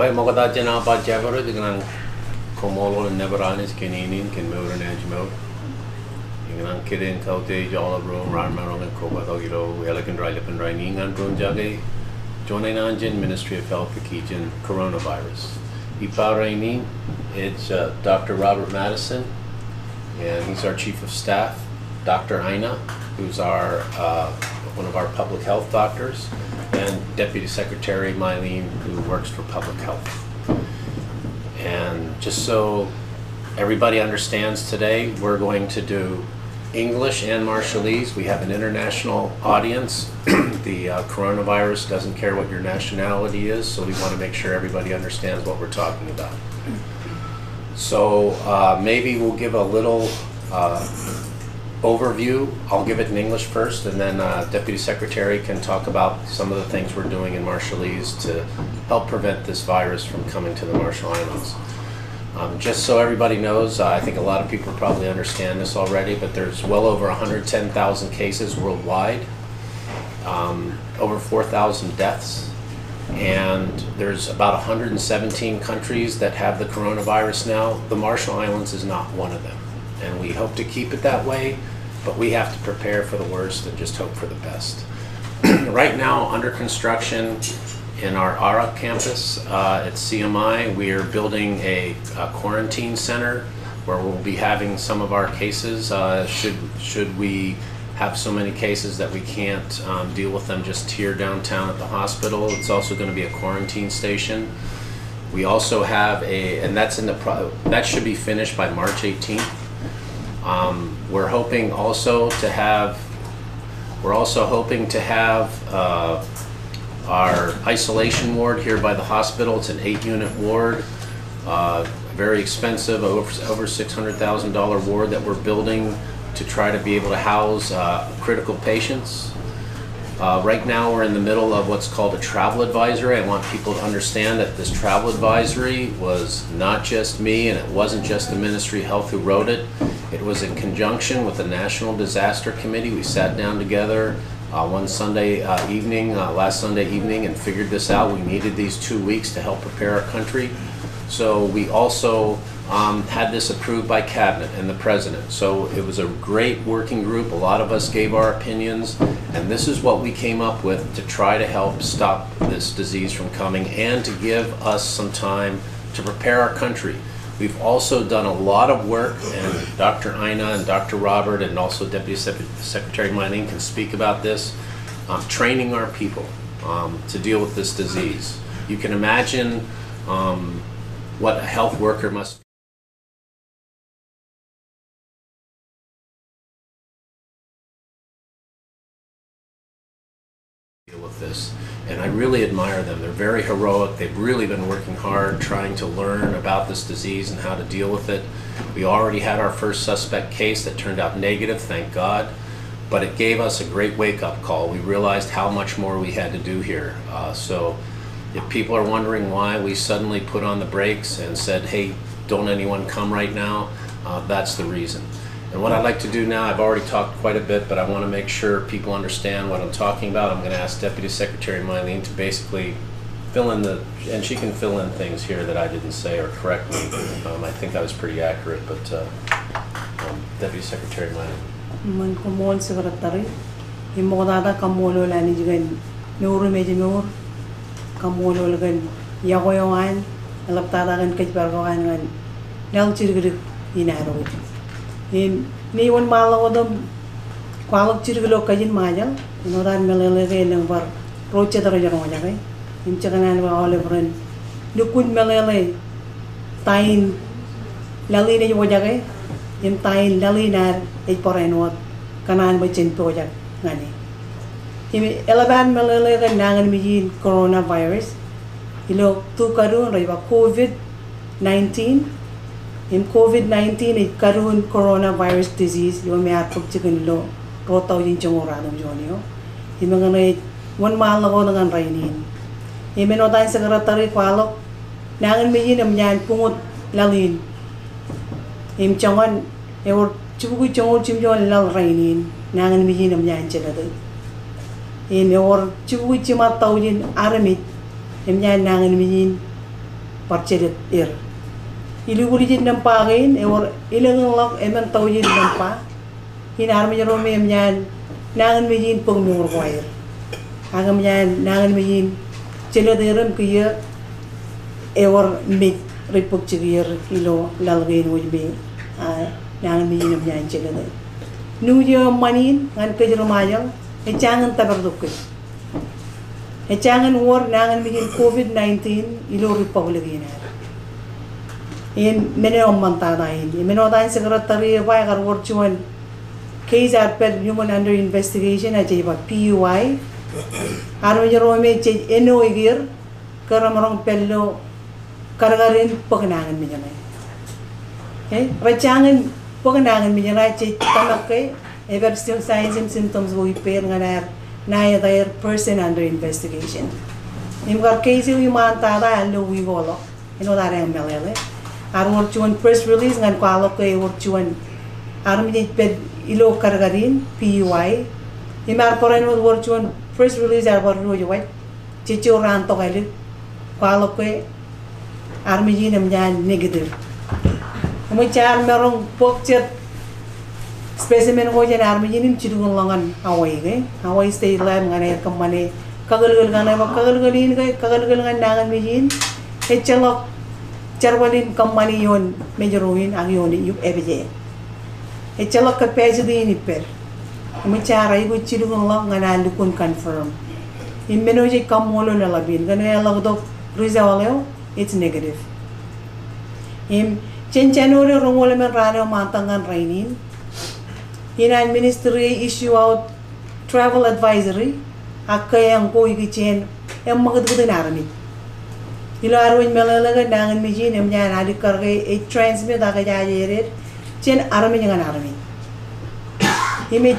Why Mogada Janapa Jabber, the Gran Comolo and Neveranis, Caninin, can move an edge mode. You can kid in Cautage, all of room, Ranmaron and Cobadogiro, Elegant Dry Lip and Raining and Brunjage, Joining Anjin, Ministry of Health, the Kijin, coronavirus. Ipa it's Dr. Robert Madison, and he's our Chief of Staff. Dr. Aina, who's our one of our public health doctors, and Deputy Secretary Mylene, who works for public health. And just so everybody understands today, we're going to do English and Marshallese. We have an international audience. The coronavirus doesn't care what your nationality is, so we want to make sure everybody understands what we're talking about. So maybe we'll give a little overview. I'll give it in English first, and then Deputy Secretary can talk about some of the things we're doing in Marshallese to help prevent this virus from coming to the Marshall Islands. Just so everybody knows, I think a lot of people probably understand this already, but there's well over 110,000 cases worldwide, over 4,000 deaths, and there's about 117 countries that have the coronavirus now. The Marshall Islands is not one of them, and we hope to keep it that way, but we have to prepare for the worst and just hope for the best. Right now, under construction in our ARA campus at CMI, we are building a quarantine center where we'll be having some of our cases. Should we have so many cases that we can't deal with them just here downtown at the hospital, it's also going to be a quarantine station. We also have and that's in the that should be finished by March 18th. We're hoping also to have our isolation ward here by the hospital. It's an 8-unit ward, very expensive, over $600,000 ward that we're building to try to be able to house critical patients. Right now we're in the middle of what's called a travel advisory. I want people to understand that this travel advisory was not just me, and it wasn't just the Ministry of Health who wrote it. It was in conjunction with the National Disaster Committee. We sat down together one Sunday evening, last Sunday evening, and figured this out. We needed these 2 weeks to help prepare our country. So we also had this approved by Cabinet and the President. So it was a great working group. A lot of us gave our opinions, and this is what we came up with to try to help stop this disease from coming and to give us some time to prepare our country. We've also done a lot of work, and Dr. Aina and Dr. Robert and also Deputy Secretary Mylene can speak about this, training our people to deal with this disease. You can imagine what a health worker must deal with this. And I really admire them. They're very heroic. They've really been working hard trying to learn about this disease and how to deal with it. We already had our first suspect case that turned out negative, thank God, but it gave us a great wake-up call. We realized how much more we had to do here. So if people are wondering why we suddenly put on the brakes and said, hey, don't anyone come right now, that's the reason. And what I'd like to do now, I've already talked quite a bit, but I want to make sure people understand what I'm talking about. I'm going to ask Deputy Secretary Mylene to basically fill in and she can fill in things here that I didn't say or correct me. I think I was pretty accurate, but Deputy Secretary Mylene. Man kumon Secretary, imodada kamolo lani jigan nuru mejinur, kamolo lagan yagoyan, alaptada gan kajbargoan gan nang chirgrik inaro. Ni one malawadam qualok chirglo kajin majal, nodan melele number roche the rajaronjake, in Chakanan Oliveran, Nukun melele, Tain Lalina Wajake, in Tain Lalina, a porenwat, Kanan Bachin project, Nani. Elaban melele and Nangan Mijin coronavirus, you look to Karun, Riva COVID-19. In COVID-19, it karun coronavirus disease, yung may atog chicken lo, rotaw yung chunguranong jonyo. Yung mga na, one mahal ako ng rainin. Yung menotayin Secretary Kwalok, nangan may yun yan, pungot lalin. Yung chungan, yung chubukoy chungol chimjon lal rainin, nangan may yun yan siya na doon. Yung chubukoy chimataw yun, aramit, yung yan nangan may yun, parchedet ilu buli jin nampagin or ilang lak eman tawjin nampa hinar mi rome emyan nangan mi jin pengmur kwair agam yan nangan mi jin chelederam kiya or mit ripuk chigir ilo lalgain wujbe nangan mi jin emyan chelede nu je manin ngan kejro majang jangan tabardukki jangan war nangan mi jin COVID-19 ilo republic ina in mene omanta dain meno dain secretary by gar worchuan case are per human under investigation ajiba PUI aro jero me che eno igir karamarong pello kargarin pagnangan mi jana rajangan pagnangan mi jana che tamakke ever still signs and symptoms wo iper nganar na other person under investigation imgar case yu manta da allo wi golo eno dare melele aro worchuan press release ngan kwalo ke worchuan aro mi ped ilo kargarin PUI imar poren worchuan press release arbar no joy chicho ran to gaile kwalo ke army ji nam jan negative mo char merong pokchet specimen ko jan army ji nim chidung longan awai state lab ngane kamane kagal galin ga kagal ngan nangan mi jin e chalok charwalin kamani yon mejeroin ang yon yu ebje e chalok ka pejdi ni per mo char ay go chidung long ngana lukun confirm immenoje kamolo na labin gana lagdo result it's negative January rongole men rano matangan rainin Inan ministry issue out travel advisory akayang ko igichen em magdugud narami ilo arwin melalaga nangan mijin em jan adi karge e transmit aga jajere chen arami jangan arami imi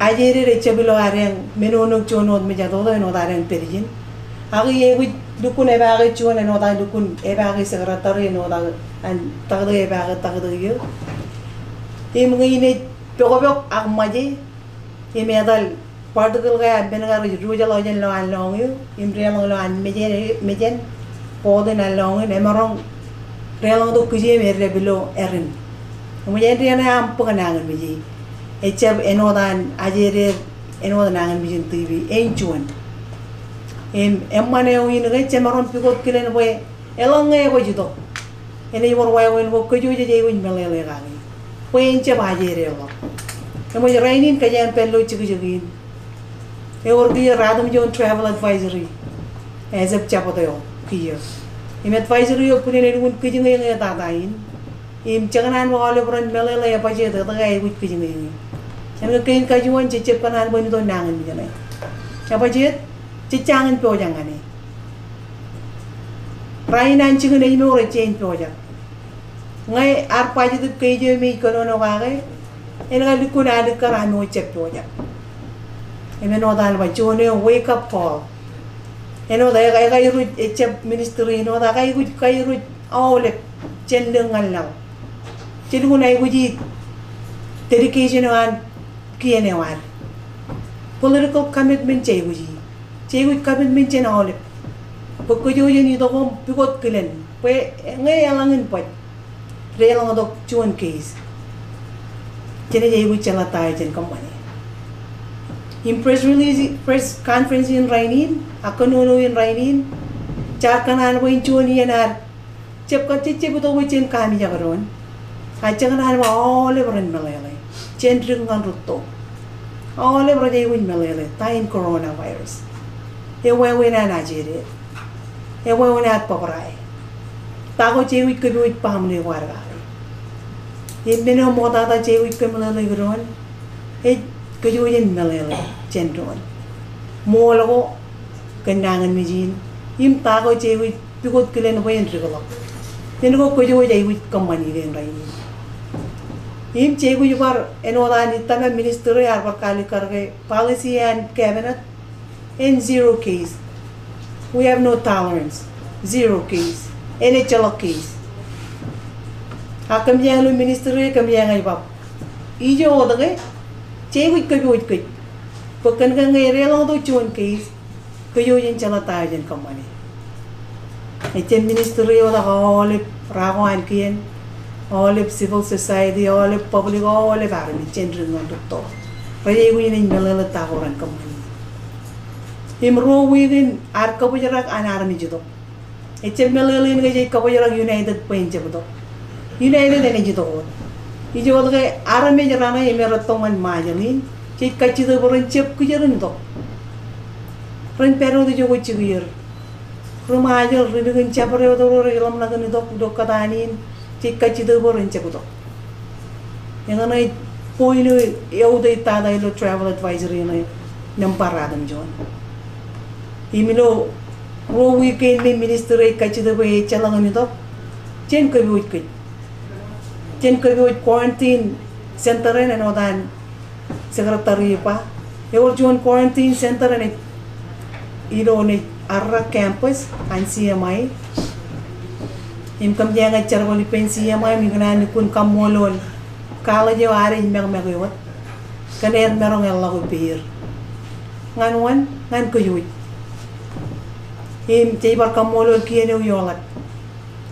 ajere rechabilo areng menonok chonod me jado do no dareng perijin agi ye dukun ebaga chuan no da dukun ebaga secretary no da an tagdo ebaga tagdo yo imngine pogobok agmaje imedal particle ga benagar rujalo jen lo an long yo imrelo lo an mejen poden an long ne marong relong do kuje merle bilo erin mujen riana am paganangan meji echab enodan ajere enodan nangan mijin tv enchuan emmane win ga chemaron pikot kilen we elonge go jito ene yor way wen go kujuje je win melele ga ni wen che bajere lo emo rainin ka jan pello chigujugin e or gi radum jon travel advisory as of chapodo kiyo im advisory yo punen win kujinge nge ta dain im chaganan mo ole bron melele ya baje da ga e wit kujinge ni chen ga kain ka juan che chepanan bon do nangan mi jane cha baje jangan pojang ane, rainan cikin ini mau receh pojang, ngai arpa jadi kerja mi kalau nak wagai, ini kan dukun ada kerana mau cek pojang, ini nodan baca ni wake up call, ini nodan kai rut cek ministry, nodan kai rut awal cendengan lau, jadi guna ibu ji dedication wan kian wan, political commitment cek ibu ji. Cewek kabin mencen oleh, pokoknya ni doang pikot kelen, pe ngai alangin pat, relang dok cuan case, jadi cewek celat aja jen company. In press release, press conference in Rainin, aku nunu in Rainin, cakanan wain cuan ianar, cep betul wain kami jagaron, ajakan oleh beran melelai, cenderungan ruto, oleh beran cewek melelai, tain coronavirus. Ewe na Nigeria, ewe na paparai. Tago cewek kebuit paham le warga. Meno moda ta cewek kemelele gron, kejuin melele centron. Molago kendangan mijin, tago cewek pikot kelen wayan regalo. Meno kejuin cewek company gen raini. Cewek juga enoda ni tama ministry arba kali karge policy and cabinet. In 0 case, we have no tolerance. 0 case. Any chalok case. Hakam yang lu ministry kami yang ay bab. Ijo oda ke, cewek ke. Bukan kan ngai relang tu cuan case, kejo yang chala tayo jen kamane. Chen ministry o da all rawan kien all civil society all public all army chen ringan doctor raye winin melala tagoran kamani imro within ar kabujarak an army judo chen melala in ge kabujarak united point judo united ne judo ijo ge army jarana emerotongan majani che kachido boran chep kujaran do ren pero de jogo chigir Rumajal rindukan capare odor ilam nagan dok katanin cika cita borin caputo. Yang anai poinu yau dai tada ilo travel advisory anai namparadam John. Imilo ro weekend me minister kacita boy chalangan itu chen kabiut kit. Chen kabiut quarantine center en odan secretary pa. Yau John quarantine center en ilo ne Arra campus and CMI. Him come young at Charvoli Pen CMI, Migran kun come molon. College are in Mermeriot. Can air merong a log beer. Ngan one, ngan kuyut. Him taper come molon kieno yolat.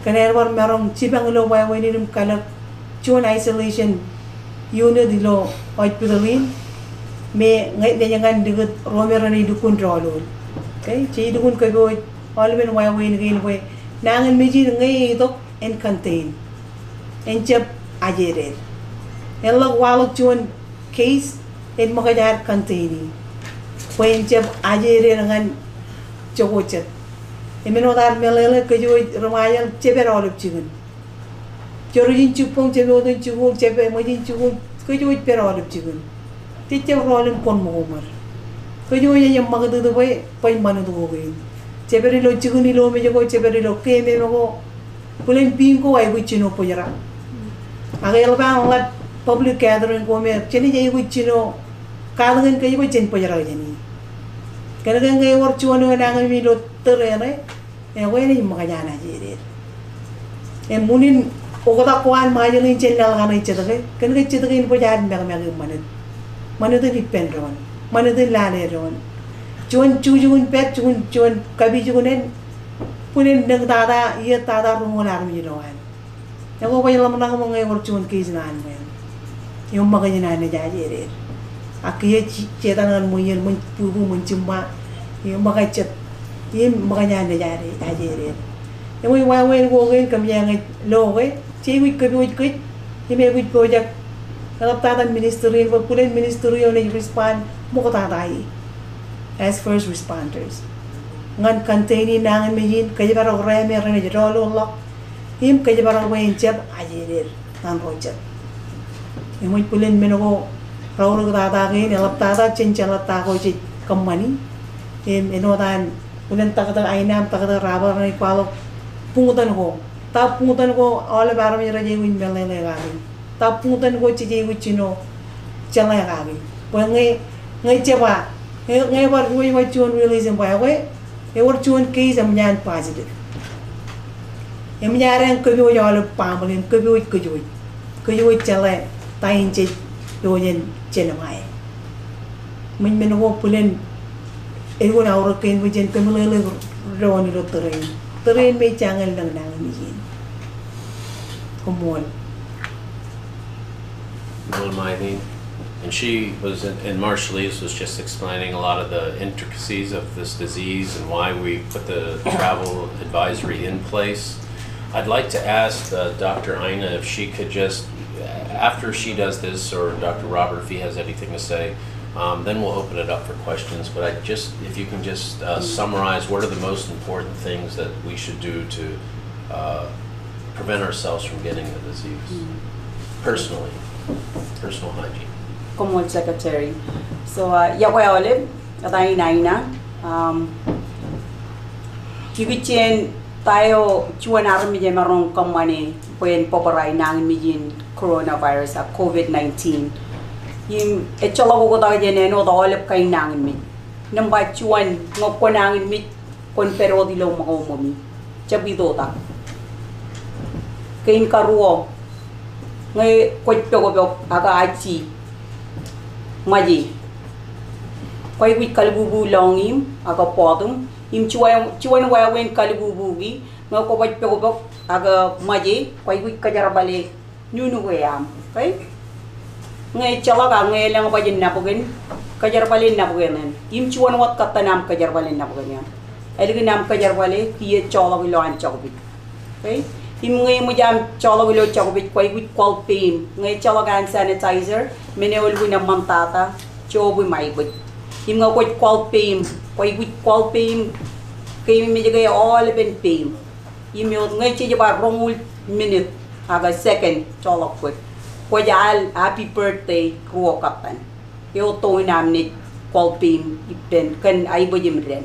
Can air war merong chibanglo by when him color. Chun isolation unit the law, white pidolin. May night the young and the good romerani do control. Okay, jadi dukun kau all ben way gain way. Nangan meji ngai itu en contain, en cep ajerer. Elok walok cuan case en makajar containing. Way en cep ajerer dengan cokocet. Emenodar melele kau ramayal ceper olip cigun. Jorujin cupong cepodin cupong ceper majin cupong kau per olip cigun. Tiap rolim pon mohomar. Kau yang makan tu boy, boy mana tu boy. Ceperi lo cikuni lo meja ko ceperi lo ke me ko pulen pinko ai gucino pojara. Agai bang lat public gathering ko me cheni jai gucino kalangan kai ko chen pojara jani. Kana ngai war chuano nangai mi lo tere ne. E ko ni makajana jere. E munin ogota koan majani chen dal kana chedage. Kana ke chedage in pojar me manut. Manut ni pendron. Mana tu lari ron, cuan pet cuan kabi cuanen, punen neng tada ia tada rumah army roan. Yang kau bayar lamang mengai orang cuan kiznan men, yang makanya nane jadi. Akhirnya cerita dengan muyir mencubu mencuma, yang makanya nane jadi. Yang kau wawen wawen kami yang loge, cewek kabi yang mewik projek. Kalau tada ministry, pulen ministry oleh respond. Mukatatai as first responders. Ngan containing nangan mijin kaya barang rame rene jadolo lock him kaya barang wain jab ajerir nan rojat. Yang pulen menogo rawur tata gini elap tata cincala tako cik kemani him enodan pulen takata ainam takata rabar rene kualo pungutan ko tap pungutan ko oleh barang jera jewin melele gari tap pungutan ko cije wicino cala gari. Ngai cewa, ngai war gue cuan realism by way, war cuan case amnyan positive. Amnyaran kau jual pamalin, kau jual cale, tain cek dojen cenamai. Menmengo pulen, ewan orang kain wajan kemulai ron itu terrain me jangan lang mijin. Kumol. Well, and she was in Marshallese was just explaining a lot of the intricacies of this disease and why we put the travel advisory in place. I'd like to ask Dr. Aina if she could just, after she does this, or Dr. Robert if he has anything to say, then we'll open it up for questions. But if you can just summarize what are the most important things that we should do to prevent ourselves from getting the disease, personally, personal hygiene. Como secretary. So, yakway olip, atay naina. Kikichin tayo chuan army je marong kamani puen poparay nang mijin coronavirus a COVID-19. Yung echolo ko tayo je no to olip kay nang mi. Namba chuan ngop ko nang mi kon pero dilo makomomi. Chabito ta. Kain karuo. Ngay kwet ko aga achi. Maji Koi wit kalibubu long him, aga podum, him chuan wawen kalibubugi, no ko wat pegobok, aga maje, koi wit kajarabale, nunu wayam, okay? Ngay chalaga ngay lang ba din napugen, kajarabale napugenan, him chuan wat katanam kajarabale napugenan. Elgi nam kajarabale, kiye chalawilo an chakobit, okay? Him ngay mo jam chalawilo chakobit, koi wit kwal pain, ngay chalagan sanitizer, menewal wina mantata, chobu maibut. Him nga kwal pain, koi wit kwal pain, kay mi jagay all ben pain. Him yo ngay chijaba rongul minute, aga second chalakwit. Kwa jal happy birthday ruo katan. Yo to namnit kwal pain ipen kan ay bajim ren.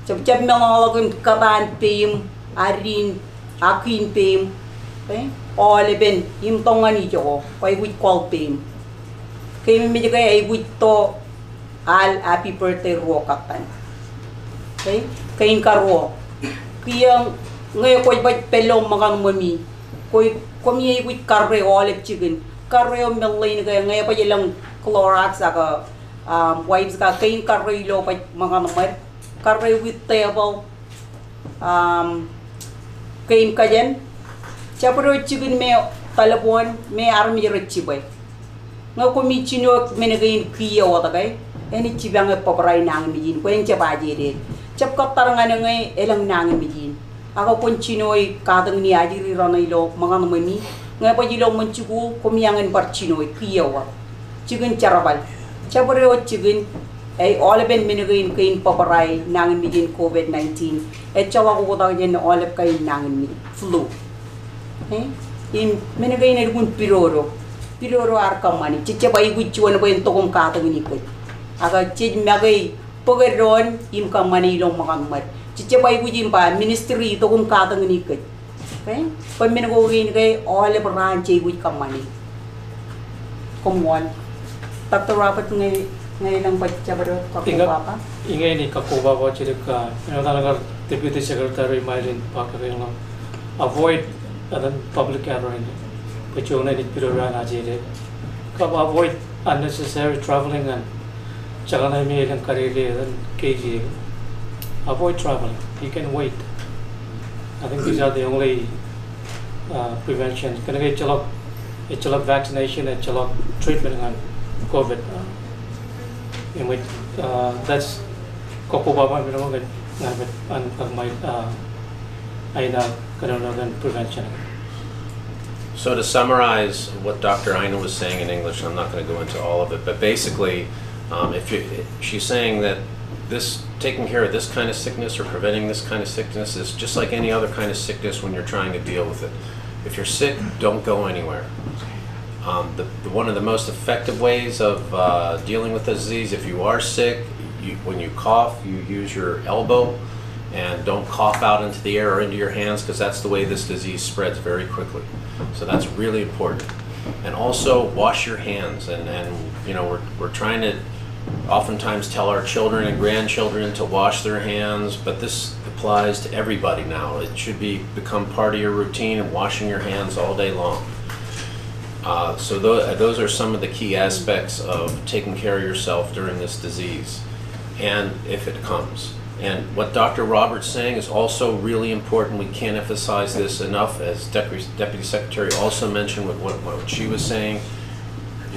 Jab melalagun katan pain, arin akin pain, okay? All ben him tongani jo, koi wit kwal pain. Kay mi jagay ay wit to al happy birthday ruo katan. Okay? Kain ka ruo. Kiyang ngayon ko'y ba't pelong mga mami. Ko'y kumiyay wit karre olive chicken. Karre o melay na kaya ngayon pa ilang Clorox aka wipes ka. Kain karre lo pa mga naman. Karre with table. Kain ka dyan. Chapro chicken may talapon. May RMI rechibay. Ngayon kumichino menagayin kiya wata kay. Ini cibang paparay nang mijin, ko yung cabaje din. Cap katarangan ngay elang nang mijin. Ako pun chinoy kadang ni aji riranay lo mga namani. Ngay pa jilo manchugu kumiyangan bar chinoy kiyawa. Chicken charabal. Chabreo chicken ay olive minagayin kain paparay nang mijin COVID-19. Et chawa ko kutang yan na olive kain nang mijin flu. In minagayin na dun piroro. Piroro arkamani. Chichabay guchuan ba yung tokom kadang ni kay. Aga chij magay pagaron im ka manilong makammat. Chichabay bujim pa ministry to kung katang nikit. Okay? Pag minagawin kay all of ranch with ka mani. Kumwan. Dr. Robert ngay lang ba chabaro kakubaba? Ingay ni kakubaba chirik ka. Talaga Deputy Secretary Myrin Pakayong avoid public gathering. Pachong na nitpiroran ajire. Avoid unnecessary traveling and Chagana may lang karili and KG. Avoid traveling. You can wait. I think these are the only preventions. Can I get chalok vaccination and chalok treatment on COVID? In which that's kokobaba minimum and my aina kanonagan prevention. So to summarize what Dr. Aina was saying in English, I'm not going to go into all of it, but basically, she's saying that this taking care of this kind of sickness or preventing this kind of sickness is just like any other kind of sickness when you're trying to deal with it. If you're sick, don't go anywhere. One of the most effective ways of dealing with the disease, if you are sick, when you cough, you use your elbow and don't cough out into the air or into your hands because that's the way this disease spreads very quickly. So that's really important. And also wash your hands and you know, we're trying to oftentimes tell our children and grandchildren to wash their hands, but this applies to everybody now. It should become part of your routine of washing your hands all day long. So those are some of the key aspects of taking care of yourself during this disease, and if it comes. And what Dr. Robert's saying is also really important. We can't emphasize this enough, as Deputy Secretary also mentioned with what she was saying.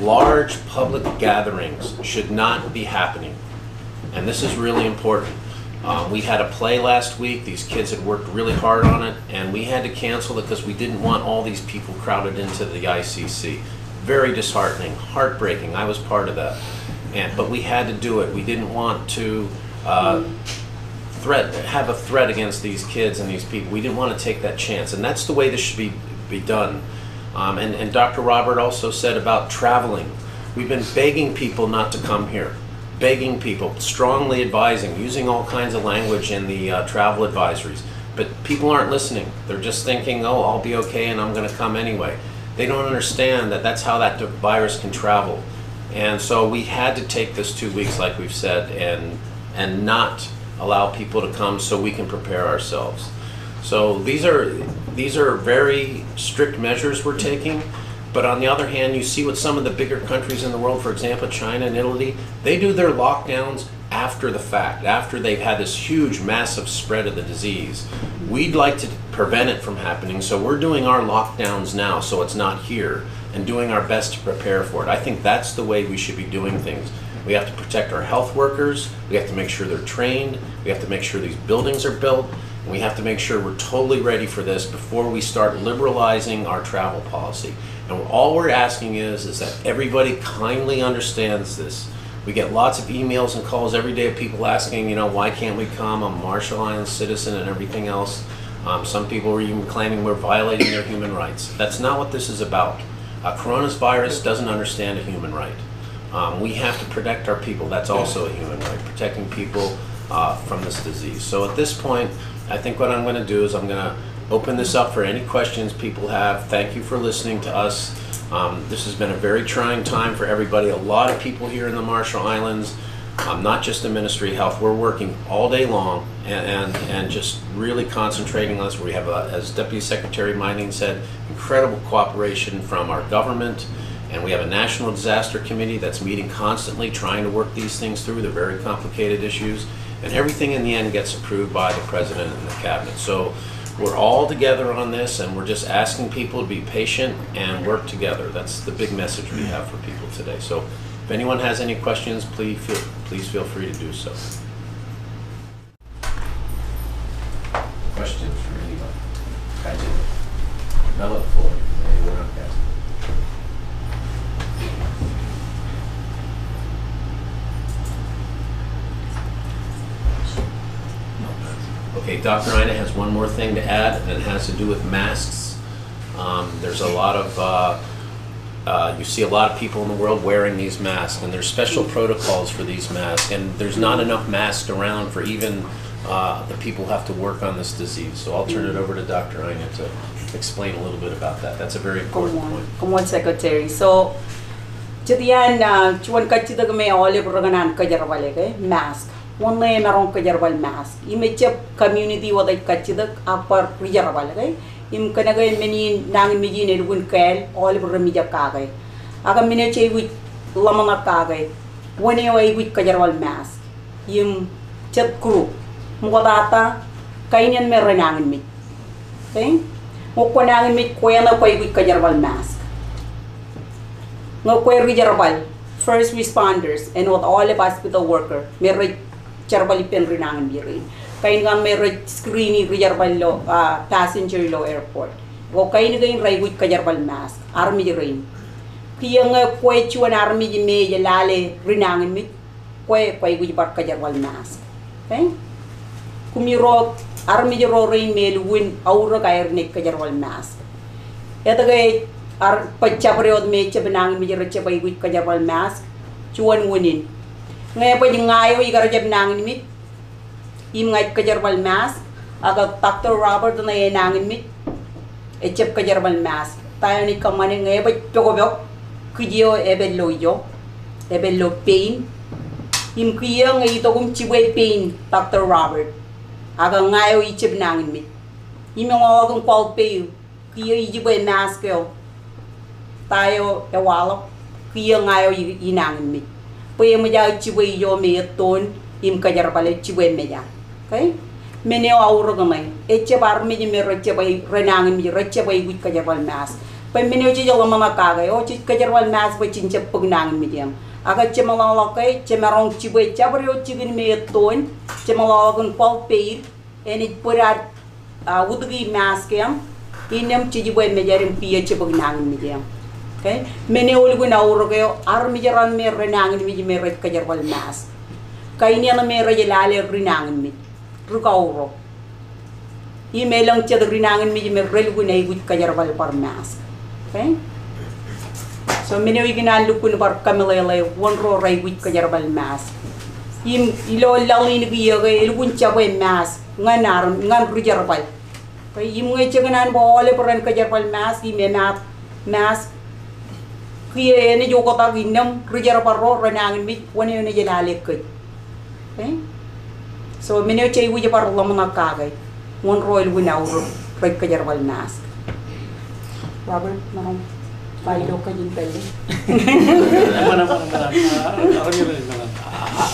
Large public gatherings should not be happening, and this is really important. We had a play last week. These kids had worked really hard on it, and we had to cancel it because we didn't want all these people crowded into the ICC. Very disheartening, heartbreaking. I was part of that, but we had to do it. We didn't want to have a threat against these kids and these people. We didn't want to take that chance, and that's the way this should be done. And Dr. Robert also said about traveling. We've been begging people not to come here. Begging people, strongly advising, using all kinds of language in the travel advisories. But people aren't listening. They're just thinking, oh, I'll be okay and I'm going to come anyway. They don't understand that that's how that virus can travel. And so we had to take this 2 weeks, like we've said, and not allow people to come so we can prepare ourselves. So these are very strict measures we're taking, But on the other hand, you see what some of the bigger countries in the world, for example, China and Italy, they do their lockdowns after the fact, after they've had this huge, massive spread of the disease. We'd like to prevent it from happening, so we're doing our lockdowns now so it's not here and doing our best to prepare for it. I think that's the way we should be doing things. We have to protect our health workers, we have to make sure they're trained, we have to make sure these buildings are built, and we have to make sure we're totally ready for this before we start liberalizing our travel policy. And all we're asking is that everybody kindly understands this. We get lots of emails and calls every day of people asking, you know, why can't we come? I'm a Marshall Islands citizen and everything else. Some people are even claiming we're violating their human rights. That's not what this is about. Coronavirus doesn't understand a human right. We have to protect our people. That's also a human right, protecting people from this disease. So at this point, I think what I'm going to do is I'm going to open this up for any questions people have. Thank you for listening to us. This has been a very trying time for everybody. A lot of people here in the Marshall Islands, not just the Ministry of Health. We're working all day long and just really concentrating on this. We have, as Deputy Secretary Mining said, incredible cooperation from our government. And we have a National Disaster Committee that's meeting constantly, trying to work these things through. They're very complicated issues. And everything in the end gets approved by the President and the Cabinet. So we're all together on this, and we're just asking people to be patient and work together. That's the big message we have for people today. So if anyone has any questions, please feel free to do so. Questions from anybody? I did. Bella Floyd. Anyone out there? Okay, Dr. Ina has one more thing to add, and it has to do with masks. There's a lot of, you see a lot of people in the world wearing these masks, and there's special protocols for these masks, and there's not enough masks around for even the people who have to work on this disease. So I'll turn it over to Dr. Ina to explain a little bit about that. That's a very important point. Come on, Secretary. So, jadian chuan kachida kami olive raganan kajarwale mask. One lay marong kajarwal mask. Image community what I kachida upper rijarwale. Im kanagay many nang mijin edun kail olive ramija kagay. Aga miniature with lamana kagay. One away with kajarwal mask. Im chat crew. Mugadata kainian merenangin mi. Okay? Mukanangin mi kuya koy with kajarwal mask. No koy rijarwal. First responders and what all of hospital worker meron charbali pen rinangin birin. Kain nga meron screening rijarwal lo passenger lo airport. O kain nga yung right with kajarwal mask. Army rin. Kaya nga koy chuan army di me lale rinangin mi koy with bar kajarwal mask. Okay? Kumiro army ro rin me win aura kay nek kajarwal mask. Ito kay pagcapriod me cabenang mi jero capai with kajarwal mask chuan wunin. Ngayon pa yung ngayo ikarajab nangin mit im ngay kajarwal mask aga Dr. Robert na nangin mit echep kajarwal mask tayo ni kamane ngayon pa chokobok kudio ebello pain im kuya ngay ito kum chibwe pain Dr. Robert aga ngayo ichep nangin mit im yung awagong call pay kuya ijibwe mask yo tayo ewalo kuya ngayo inangin mit puya mo ja chibwe yo me ton im kajarwal chibwe me ja. Okay? Meneo auro gamay. Eche bar me me roche bay renangin mi roche bay with kajarwal mask. Pa meneo chi jawa mama kagay o chi kajarwal mask pa chinche pugnangin mi diam. Aga che malalakay che marong chibwe chabrio chigin me ton che malalagun pal pair and it put out udgi mask yam inem chibwe me jarim pia che pugnangin mi diam. Okay? Meneo lugun auro kayo armi jaran me renangin mi me roche kajarwal mask. Kainya na me rejelale renangin mi. Rukauro. Email lang siya rinangin mi me relgun ay with kajarwal par mask. Okay? So miniwi ginalukun par kamilele one row ray with kajarwal mask. Im ilo lalin biya kay ilgun siya way mask ngan rujarwal. Okay? Im ngay siya ganan bo ole paran kajarwal mask ime mask. Kaya ni joko ta ginam rujarwal ro rinangin mi wani ni jelale kay. Okay? So mineo chay wuja par lamana kagay. One royal winauro right kajarwal mask. Robert, no. Pailo ka din pwede.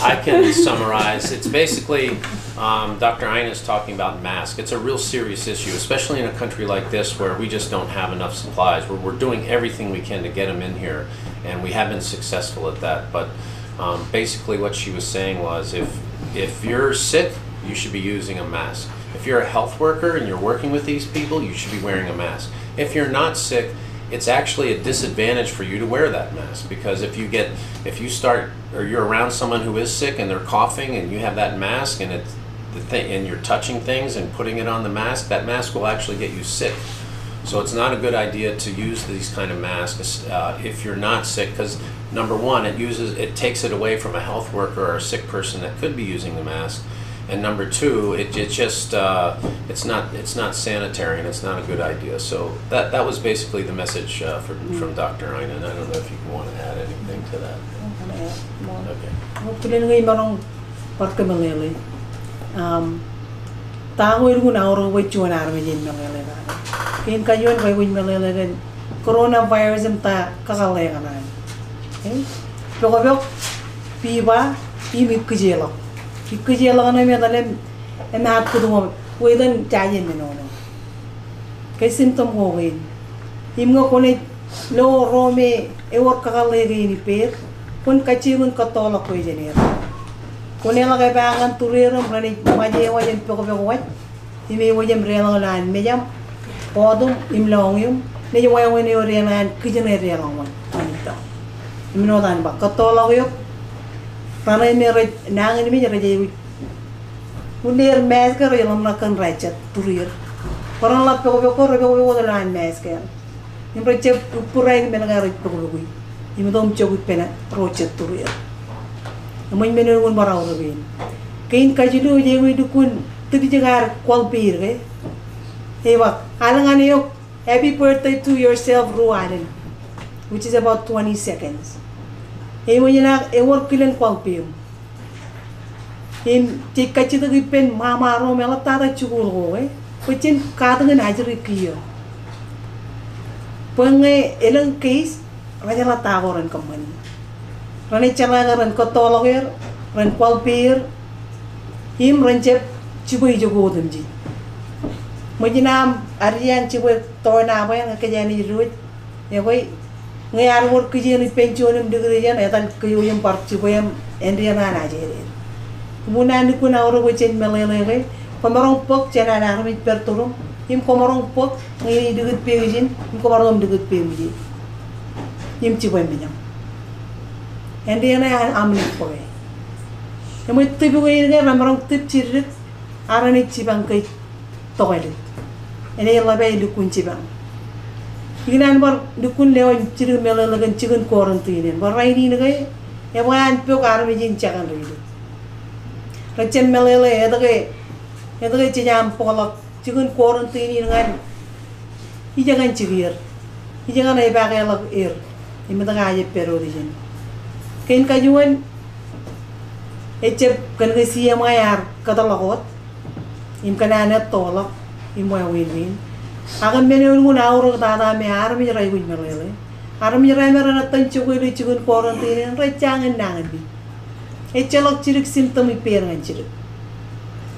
I can summarize. It's basically Dr. Aina is talking about masks. It's a real serious issue, especially in a country like this where we just don't have enough supplies. We're doing everything we can to get them in here, and we have been successful at that. But basically what she was saying was if you're sick, you should be using a mask. If you're a health worker and you're working with these people, you should be wearing a mask. If you're not sick, it's actually a disadvantage for you to wear that mask, because if you start or you're around someone who is sick and they're coughing and you have that mask and it's the thing and you're touching things and putting it on the mask, that mask will actually get you sick. So it's not a good idea to use these kind of masks if you're not sick, because number one, it takes it away from a health worker or a sick person that could be using the mask. And number two, it's not sanitary and it's not a good idea. So that was basically the message from Dr. Aina, and I don't know if you want to add anything to that. Okay. Hopefully ngay marong parkamalele. Tago irgun auro we chuan arme jin malele na. Kin kayon kay win malele gan coronavirus ta kakale kanan. Pokok piba imi kujelo. Kujelo kana me dalem emat kudu we dan chayen me no. Kay symptom ho win. Imgo kone lo rome e work kakale ni per. Kun kaciun katolak ko jenir. Kunela kay bangan turiram rani maje wajen poko wat. Imi wajen relang lan mejam podum imlongyum ne wajen wani orelan kijene relang wan. Anita. Imno dan ba katolak yo. Panay me re nangin mi reje. Unir mes ka relang nakan rachat turir. Parang la poko lan mes ka. Imre che purai me nagar poko. Imodom jogut pena rojet turir. Namun menurun barau rabin. Kain kajidu jewi dukun tadi jagar kwalpir ke. Hewa alangan yok happy birthday to yourself ruaden, which is about 20 seconds. Hewa yana ewar kilen kwalpir. Him cik kajidu gipen mama ro mela tada chukur ho ke. Pecin kadangan ajri kiyo. Pengai elang case raja la tagoran company. Rani chalaga ran kotologer, ran kwalpir, him rancep ciboy jogodum ji. Majinam arian ciboy toina apa yang kejani ruit, ya boy ngayar work kejani pensionum digrijan, etan kuyum part ciboyam endriana najeri. Kemudian dikun auro bocen melelele, komarong pok cina narmit perturum, him komarong pok ngayi digit pejin, him komarong digit pejin. Him ciboy menyam. Endriana amlik poe. Emo tipu ini ramarong tip cirit, arani cibang kai toilet. Ini labai dukun cibang. Ikan bar dukun lewan cirit melelagan cikan quarantine. Bar raini nagai, ewan pok arami jin cakan ridu. Racen melele edagai ciam polak cikan quarantine dengan ijangan cigir, ijangan ebagai lak air. Ini tengah aja periodisnya. Kain kajuan, ecep kan kesiya mayar katalakot, im kananet tolak, im win. Akan menurun auro kata me armi rai win melele, armi rai merana tancu kiri cikun quarantine, rai jangan nangan bi. Ecelok cirik simptom iper ngan cirik.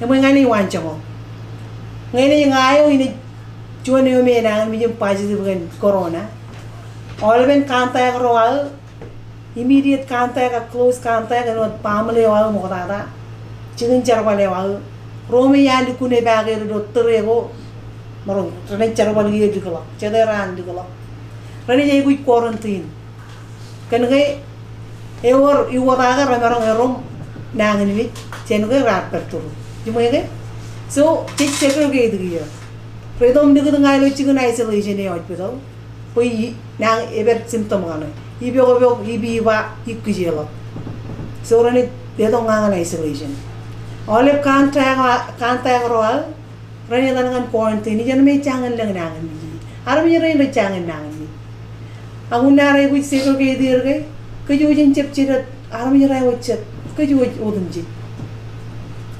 Yang mengani wancamo, ngani ngayo ini cuan yo me nangan mi jum positif kan corona. All ben kantai roal. Immediate contact, close contact, and family wal mokata. Chicken charwale wal. Romi yandi kune bagay do terego. Marong rene charwale ye dikala. Chederan dikala. Rene ye kui quarantine. Kan kay ewar iwataga ramarong erom nangin mi chen kay rat perturu. Jumoy so chik checker kay digiya. Predom dikita ngayon chicken isolation ye hospital. Poi nang ever symptom gano. Ibyo ibiwa ikujelo. So rani dedong ngangan isolation. Oleh kantai roal rani dangan quarantine jan me changan lang nangan mi. Arami rani changan nangan mi. Ang unare kuy seko ke dir ke kuju jin chep chirat arami rai wachet kuju odum ji.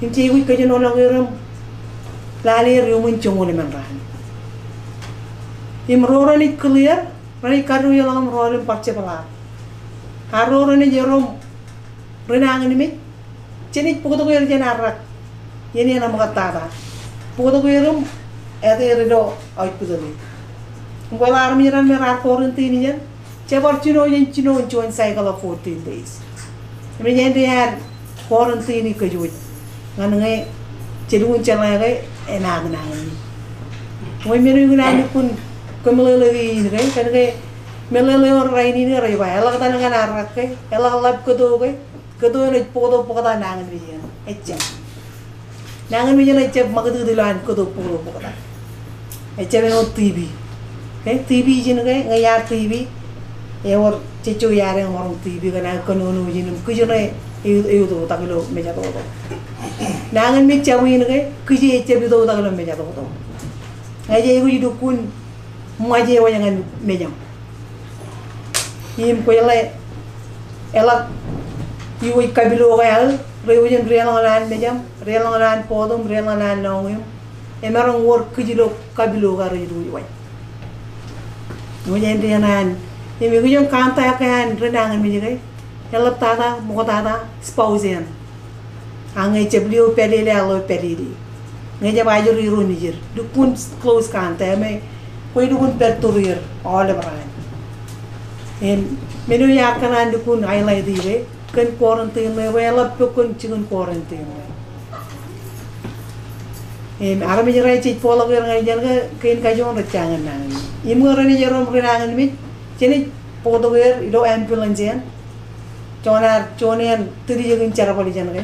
Inci kuy kuju nolong iram lali rumun chungole man ran. Imrora ni clear Rani karu yo lang rolim parche pala. Haro rani jerom renang ni mit. Cini pukuto ko yen arak. Yeni na makatata. Pukuto ko yerum ete redo ay pudoni. Ngwala armi ran merar quarantine yan. Cebar chino chuan cycle of 14 days. Imi yen dia quarantine ko juit. Ngan ngai cedung calai enag nangan. Ngoi menu ngan pun kemelele ni kan ke melele orang ini rai ba. Ela kata ngan arak ke. Ela lab kedo ni podo pokata nangan bijan. Echa. Nangan bijan echa magadu dilan kedo podo pokata. Echa meno TV. Okay, TV jin ke ngaya TV. Or cicu yare orang TV kana kono jinum kujone eu do takilo meja do. Nangan mi chawin ke kuje cebi do takilo meja do. Aje eu idukun maje wayangan meja. Yim ko ela iu kabilo gal reujen relangan mejam relangan podum relangan nongim emarong work kujilo kabilo gar idu way. Ngojen dianan Imi ko yung kanta kan renangan mi jigay. Helap tata mo tata spousean. Ang echeblio pelile alo pelili. Ngaja bajur iru nijir. Dukun close kanta me ko dukun perturir all around. En menu yakanan dukun highlight dire kan quarantine me helap dukun chigun quarantine me. En arami jirai chit polo ger ngajan ka kain kajon recangan nang. Imu rani jarom renangan mi Cini podo ger ido ambulance yan. Chonan tiri jegin cara pali jan ke.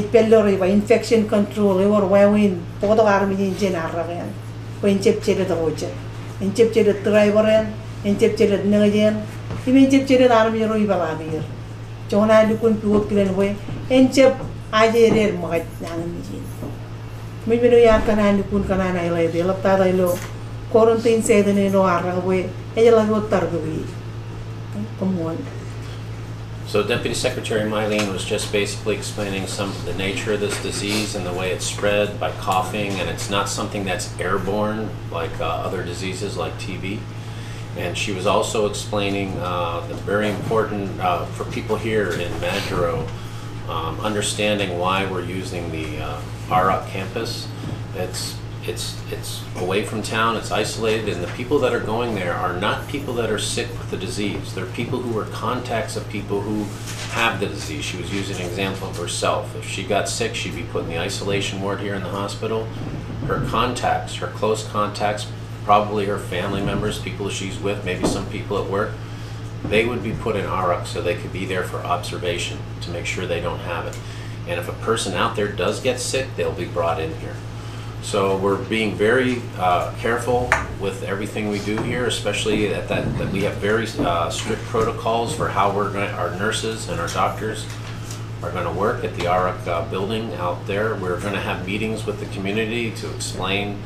Pello riba infection control or wawin podo armi jin arra yan. Ko incep cede to roche. Incep cede driver yan, incep cede nagajan. Imi incep cede armi roi bala bir. Chonan dukun piwot kilen we. Incep aje rer magat nang mijin. Mi bino ya kanan dukun kanan ay lay de lapta daylo. Quarantine sedene no arra we. So Deputy Secretary Mylene was just basically explaining some of the nature of this disease and the way it's spread by coughing, and it's not something that's airborne like other diseases like TB. And she was also explaining that's very important for people here in Majuro, understanding why we're using the RMI campus. It's away from town, it's isolated, and the people that are going there are not people that are sick with the disease. They're people who are contacts of people who have the disease. She was using an example of herself. If she got sick, she'd be put in the isolation ward here in the hospital. Her contacts, her close contacts, probably her family members, people she's with, maybe some people at work, they would be put in RUC so they could be there for observation to make sure they don't have it. And if a person out there does get sick, they'll be brought in here. So we're being very careful with everything we do here, especially that we have very strict protocols for how our nurses and our doctors are going to work at the RUC building out there. We're going to have meetings with the community to explain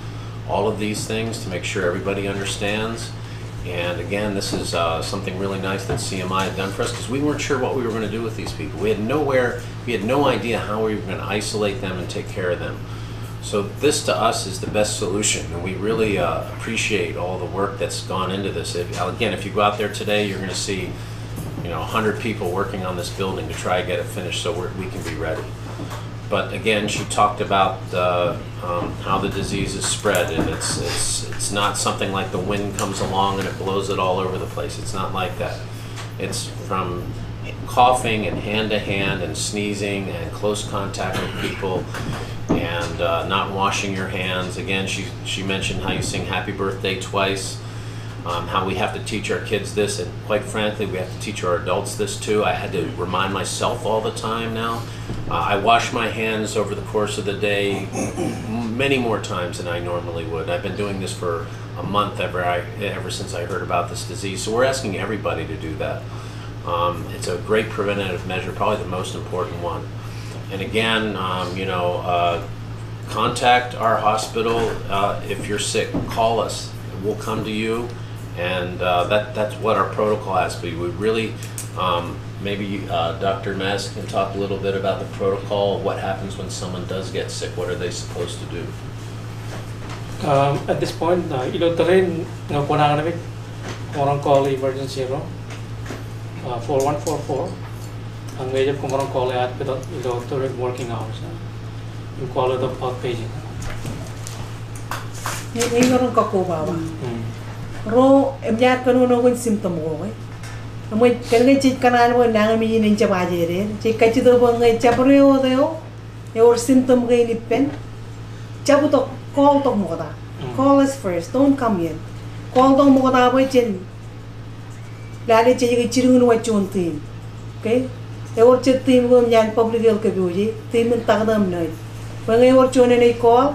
all of these things to make sure everybody understands. And again, this is something really nice that CMI had done for us, because we weren't sure what we were going to do with these people. We had no idea how we were going to isolate them and take care of them. So this to us is the best solution, and we really appreciate all the work that's gone into this. Again, if you go out there today, you're going to see 100 people working on this building to try to get it finished so we can be ready. But again, she talked about how the disease is spread, and it's not something like the wind comes along and it blows it all over the place. It's not like that. It's from coughing and hand to hand and sneezing and close contact with people and not washing your hands. Again, she mentioned how you sing happy birthday twice, how we have to teach our kids this, and quite frankly we have to teach our adults this too. I had to remind myself all the time now. I wash my hands over the course of the day many more times than I normally would. I've been doing this for a month ever since I heard about this disease, so we're asking everybody to do that. It's a great preventative measure, probably the most important one. And again, contact our hospital if you're sick. Call us. We'll come to you, and that's what our protocol has to be. We really, maybe Dr. Maz can talk a little bit about the protocol. What happens when someone does get sick? What are they supposed to do? At this point, orang call emergency room 4144 ang ngayon kung orang call at ito during working hours yung call ito pag paging Ngayon ron kakubawa. Ro, emyat kanuno kun symptom ko eh. Amoy kanang chit kanan mo nang mi nin chabaje re. Chit kachito bo ngai chapre ho deo. Your symptom ngai ni pen. Chabuto call to mo ta. Call us first. Don't come yet. Call to mo ta boy chen. Lale che gi chirung no chon tin. Okay? Your chet tin mo nyan public health ka biuji. Tin mun ta dam nai. Ba ngai or chon nei call.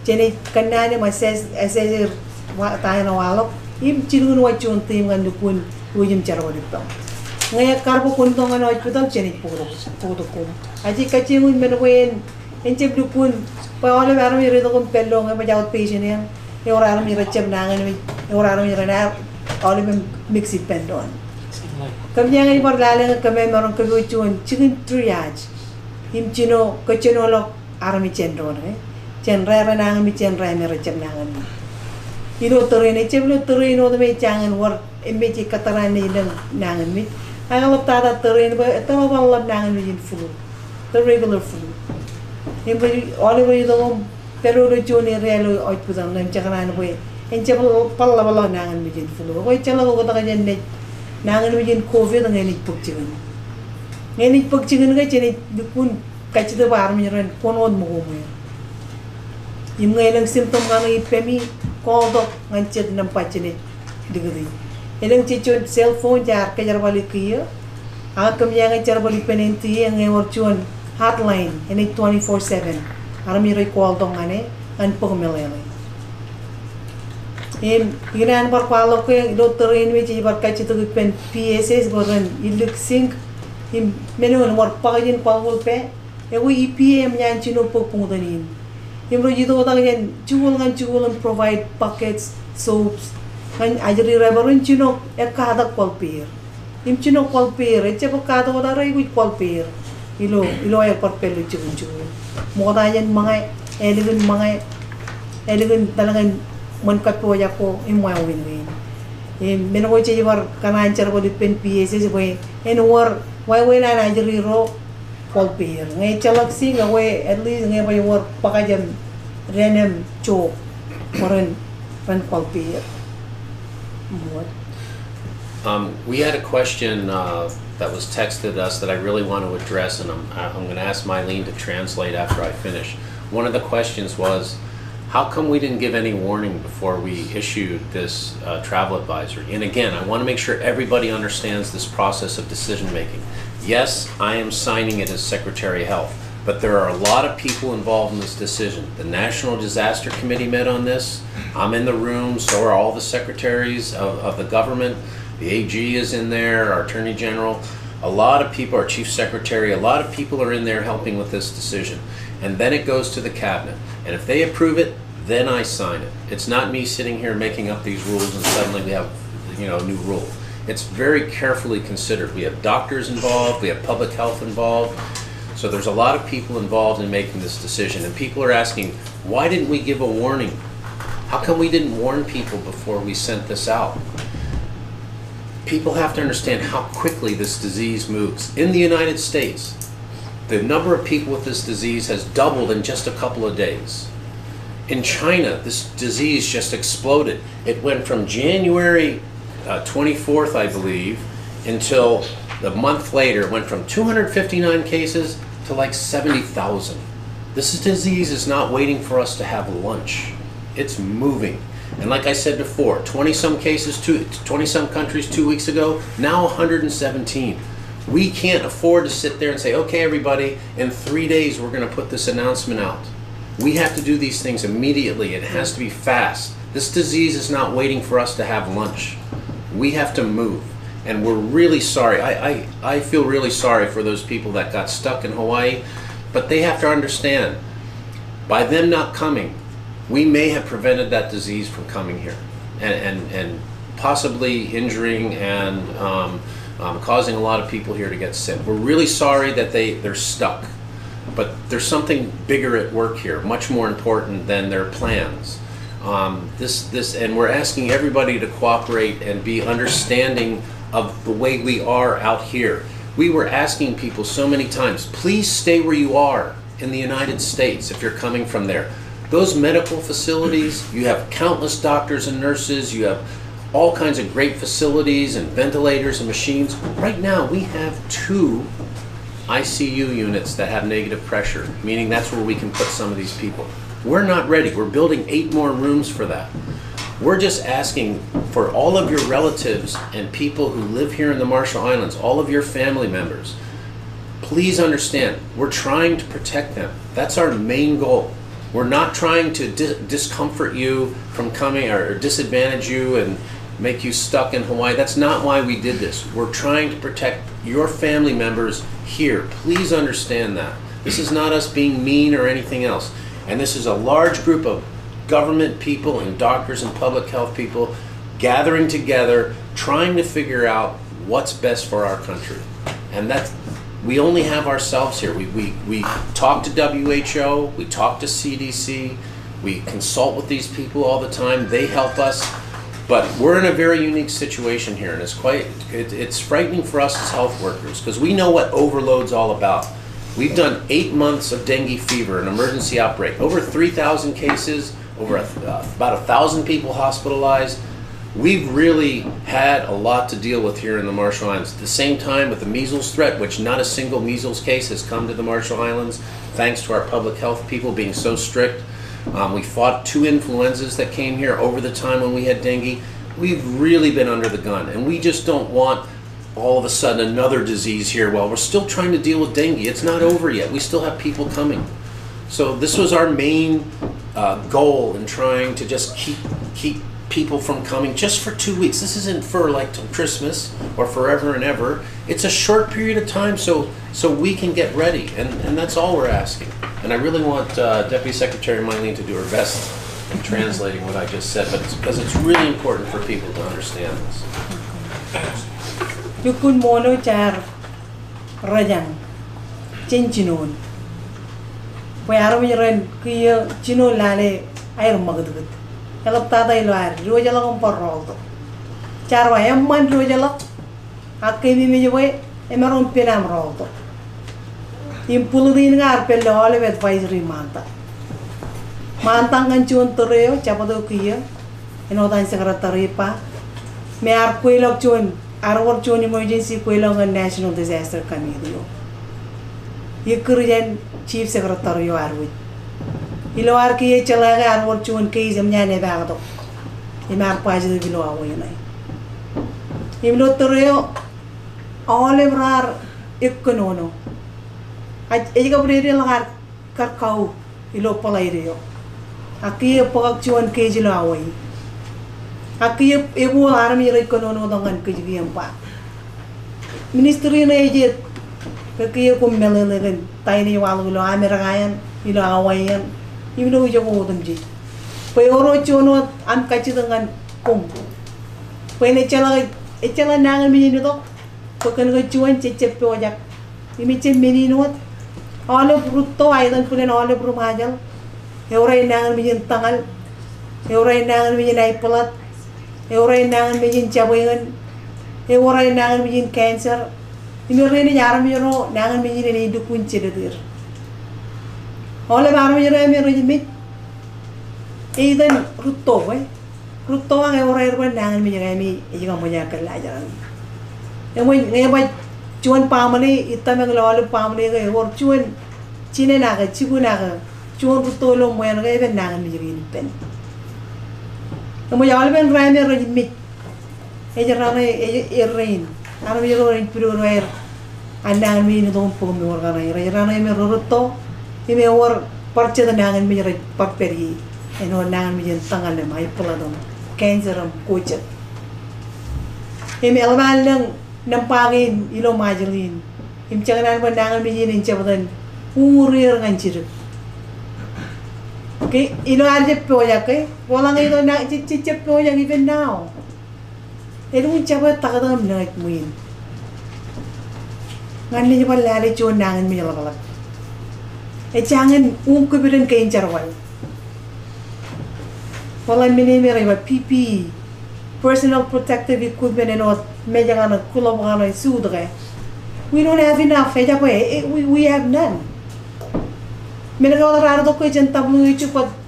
Chene kanane ma ses wa ta na walok. Im chirung no chon tin ngan dukun ujim charo dito. Ngaya karbo kuntong ano hospital chene puro ko. Aji kachi un menwen enche dukun pa ole baro mi redo kon pello ngai ma outpatient yan. E ora mi recem nangan mi e ora mi rena ole mi mixi pendon. Kamnya ngai por lale kame maron ko chun chicken triage. Im chino ko chino lo arami chendon chenra nangan mi chenra mi recem nangan. Ino terene cheblo tereno de me changan war embe kataran ni nangan mi. Angalap tada terene ba tama ba lab nangan mi flu. The regular flu. Embe all over the pero ro jone relo oi pudan nan chakaran boy. Enche palla bala nangan mi flu. Oi chala ko ta jen ne nangan mi covid ngai ni pukchigan. Ngai ni pukchigan ga chene dukun kachida bar mi ren konon mo mo. Im ngai lang symptom ga ngai pemi call dok ngancet nampak cene digri. Eleng cicuan cell phone jar ke jar balik kia. Akam yang jar balik penenti yang ngorcuan hotline ini 24/7. Arami roi call dong ane an pogmelele. Ginan par palo ke dokter ini ci bar kaci tu pen PSS boran iluk sink im menu nomor pagin pagul pe. Ewu EPM yang cino pogpungudanin. Yung rojido ko talagang jual provide buckets, soaps, kan ajari rebaron chino kada kwalpir. Yung chino kwalpir, etche po kada ko taray with kwalpir. Ilo ay parpelo chun. Mukha yan mga elegant talagang mankapo ya ko imwa win. Meno ko che bar kanan char ko dipen PSS ko en war why na ajari ro kwalpir. Ngay chalak si ngawe at least ngay pa yung war pakajam renem cho foreign pan kwalpir. We had a question that was texted us that I really want to address, and I'm going to ask Mylene to translate after I finish. One of the questions was, how come we didn't give any warning before we issued this travel advisory? And again, I want to make sure everybody understands this process of decision making. Yes, I am signing it as Secretary of Health, but there are a lot of people involved in this decision. The National Disaster Committee met on this. I'm in the room, so are all the secretaries of the government. The AG is in there, our Attorney General. A lot of people, our Chief Secretary, a lot of people are in there helping with this decision. And then it goes to the Cabinet. And if they approve it, then I sign it. It's not me sitting here making up these rules and suddenly we have, a new rule. It's very carefully considered. We have doctors involved, we have public health involved. So there's a lot of people involved in making this decision. And people are asking, why didn't we give a warning? How come we didn't warn people before we sent this out? People have to understand how quickly this disease moves. In the United States, the number of people with this disease has doubled in just a couple of days. In China, this disease just exploded. It went from January 24th, I believe, until the month later, it went from 259 cases to like 70,000. This disease is not waiting for us to have lunch. It's moving. And like I said before, 20-some cases, 20-some countries 2 weeks ago, now 117. We can't afford to sit there and say, okay, everybody, in 3 days we're going to put this announcement out. We have to do these things immediately. It has to be fast. This disease is not waiting for us to have lunch. We have to move. And we're really sorry. I feel really sorry for those people that got stuck in Hawaii. But they have to understand, by them not coming, we may have prevented that disease from coming here and possibly injuring and causing a lot of people here to get sick. We're really sorry that they're stuck. But there's something bigger at work here, much more important than their plans. And we're asking everybody to cooperate and be understanding of the way we are out here. We were asking people so many times, please stay where you are in the United States if you're coming from there. Those medical facilities, you have countless doctors and nurses, you have all kinds of great facilities and ventilators and machines. Right now we have 2 ICU units that have negative pressure, meaning that's where we can put some of these people. We're not ready. We're building 8 more rooms for that. We're just asking for all of your relatives and people who live here in the Marshall Islands, all of your family members, please understand, we're trying to protect them. That's our main goal. We're not trying to discomfort you from coming or disadvantage you and make you stuck in Hawaii. That's not why we did this. We're trying to protect your family members here. Please understand that. This is not us being mean or anything else. And this is a large group of government people and doctors and public health people gathering together, trying to figure out what's best for our country. And that's, we only have ourselves here. We talk to WHO, we talk to CDC, we consult with these people all the time. They help us. But we're in a very unique situation here, and it's frightening for us as health workers because we know what overload's all about. We've done 8 months of dengue fever, an emergency outbreak, over 3,000 cases, over about 1,000 people hospitalized. We've really had a lot to deal with here in the Marshall Islands. At the same time, with the measles threat, which not a single measles case has come to the Marshall Islands, thanks to our public health people being so strict. We fought 2 influenzas that came here over the time when we had dengue. We've really been under the gun, and we just don't want all of a sudden another disease here while we're still trying to deal with dengue. It's not over yet. We still have people coming. So this was our main goal in trying to just keep people from coming just for 2 weeks. This isn't for like till Christmas or forever and ever. It's a short period of time so we can get ready, and that's all we're asking. And I really want Deputy Secretary Mylene to do her best in translating what I just said, but because it's really important for people to understand this. Yukun mono char rajang cincinun. Payaro miren kiyo cino lale air magdut. Elap tada ilar rojala komporol to. Char wa yamman rojala akke mi mejoy emeron penam rol to. Impulurin ngar pelle ole advisory manta. Mantang ngancun toreo capado kiyo enotan secretary pa. Me ar kuilok chun Our Chun Emergency Kuilong National Disaster Committee. Yukurian Chief Secretary Arwit. Iloarki Chalaga, our Chun case, and Yanevado. Imar Pazil below away. Imlotoreo Oliver Ikonono. I Egabriel Har Kakao, Ilopalario. Aki Pog Chun case away. Aki ibu army rekonono dengan kejian pak. Ministry na ejit, kaki kum melelegan, tiny walu lo American, ilo awayan, ilo ujo ko tunji. Payoro chono an kaci dengan kum. Payne echala nangan mini to, pakan kecuan cecep pojak. Imi cem mini nuat, all brutto aidan punen all brumajal. Eurai nangan mini tangal, eurai nangan mini naipelat. Eurai nangan mijin cabayan, eurai nangan mijin cancer. Ini ni jaram jero nangan mijin ini dukun cederir. Oleh baru jero ini rejimit. Idan rutto, rutto ang eurai nangan mijin ini jika punya kelajaran. Yang cuan pamani itu mengelola pamani ke or cuan Cina naga cipu naga cuan rutto lo moyan ke even nangan mijin ini pen. Kamu jawab ben raine rejimit. Ejerane rain. Anu jero rain piro air. Andangan mi ni dom pom mi warga rain. Ejerane mi rorotto. Ime war parche da nangan mi jere parperi. Eno nangan mi jen tangal le mai peladom. Canceram kucet. Ime alban lang nampangin ilo majelin. Im changan ban nangan mi jen incabadan. Urir ngancir. Okay, ilo arje pojak ke, walang ilo na cicip pojak even now. Ilo mencapai takadam naik muin. Ngan ni jepal lari cuan nangan mi jalak. Jangan kebirin kain carwal. Wala minimere ba PPE, personal protective equipment and all medya kana kulo kana sudre. We don't have enough. We have none. But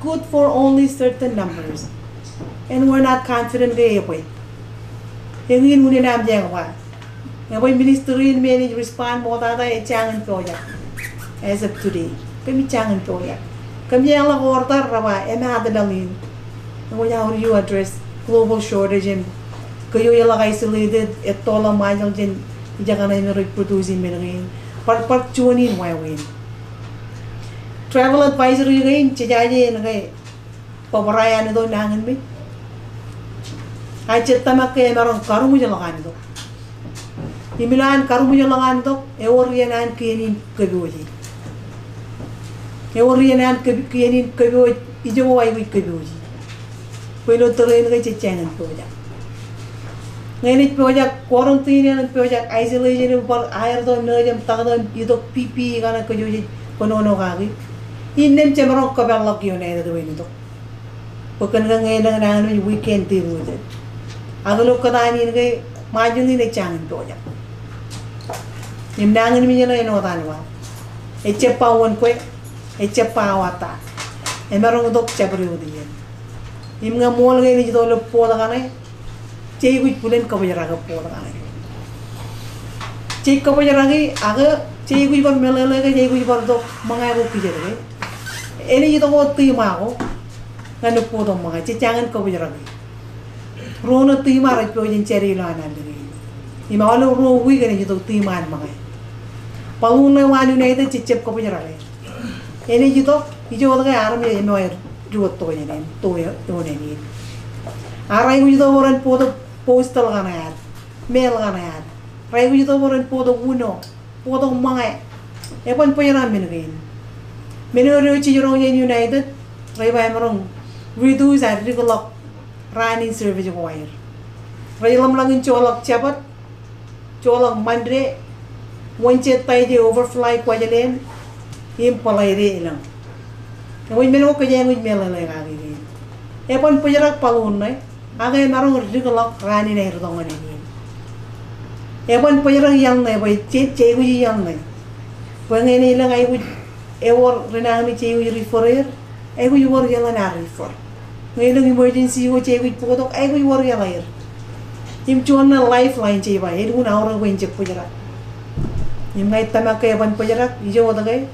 good for only certain numbers. And we're not confident there. Ministry and manage respond more than a chang project as of today. Kami chang project. Kami ang lang order rawa dalin. How do you address global shortage and kayo yung isolated ito lang mahal din ijakan na reproducing meron part tunin why win. Travel advisory ngayon, chijaje na kay paboraya na doon nangan mi. Ay tamak kay maron karumo yung lakan do. Imilan karumo yung lakan do, eworyanan kinin kabuji. Eworyanan kinin kabuji, ijo ay wi kabuji. Pero tuloy na kay chichangan po ja. Ngayon project quarantine and project isolation पर आयर तो न जब तक तो ये तो PP का ना कुछ जो पनोनो कागी इन्हें चमरों कबर लग क्यों नहीं तो वही तो पकड़ कर गए ना ना ना weekend थी वो तो अगर लोग कदा नहीं इनके माजुंगी नहीं चांगन project निम्नांगन में जना इन्हों ताने वाला एच्चे पावन कोई एच्चे पावाता एमरों तो चबरी होती है इनका मोल गए नहीं तो लोग पौधा का नहीं cey guj pulen kabajaraga poda ay cey kabajaragi aga cey guj bar melele ga cey guj bar do manga go kijere eni to go tima go nganu podo manga cey jangan kabajaragi rona tima ra pojin ceri lana ndiri ima wala ro wi ga ni to tima manga paluna wani nei de cicep kabajaragi eni to ijo ga arme noer juot to ne to ne arai guj do oran podo postal ganayat, mail ganayat. Rai ko dito mo rin podo uno, podo mga. Epan po yung minugin. Minuro yung United, rai ba yung reduce at regular running service wire. Rai lam lang yung cholak chapat, cholak mandre, wanchet tayo di overfly kwa jalin, yung palayri ilang. Ngayon minuro ko yung mail kagigin. Epan po yung palun na agay marong regular rani na hirong ani. Ewan po yung yang na boy che ko yang na. Pag ngayon lang ay would ewor renami che ko referer ay ko yung yang na refer. Ngayon lang emergency ko che ko po ay ko yung yang layer. Yung chuan na lifeline che ba ay una orang ko injek po jara. Yung may tama kay ewan po jara ijo wala kay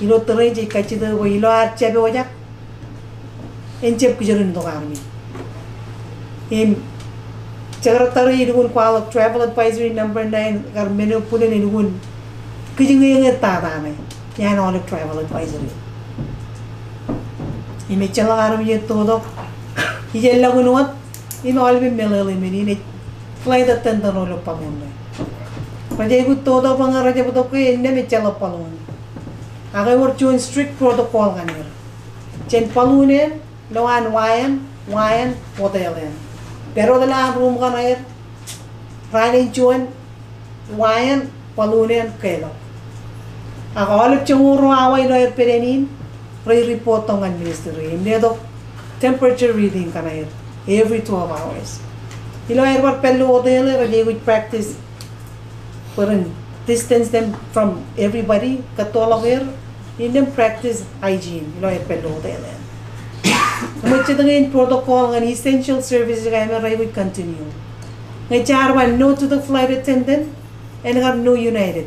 ilo tere che kachida ko ilo at che be wajak. Injek ko jara ndo kami. In Chagratari inuun kwalak travel advisory number 9 kar menu punin inuun kijing yung tata na yan on travel advisory. Imi chala karam yung todo iyan lang unuat ino albi melali mini flight attendant ulo pamun. Pwede ko todo pangaraja po ko yun na may chala palun. Akay work yung strict protocol kanir. Chen palunin lawan wayan hotelin. Pero dalam room ka na yun, running chuan, wayan, palunin, kelo. Ako alip siyang away na yun perenin, re-report ang administrator. Hindi ito, temperature reading ka na yun, every 12 hours. Ilo ay war pelu hotel, really would practice, parang distance them from everybody, katulog here, hindi practice hygiene. Ilo ay pelu hotel yan. Much ngayon protocol and essential services kaya would continue. Ngayon charwan no to the flight attendant and have no United.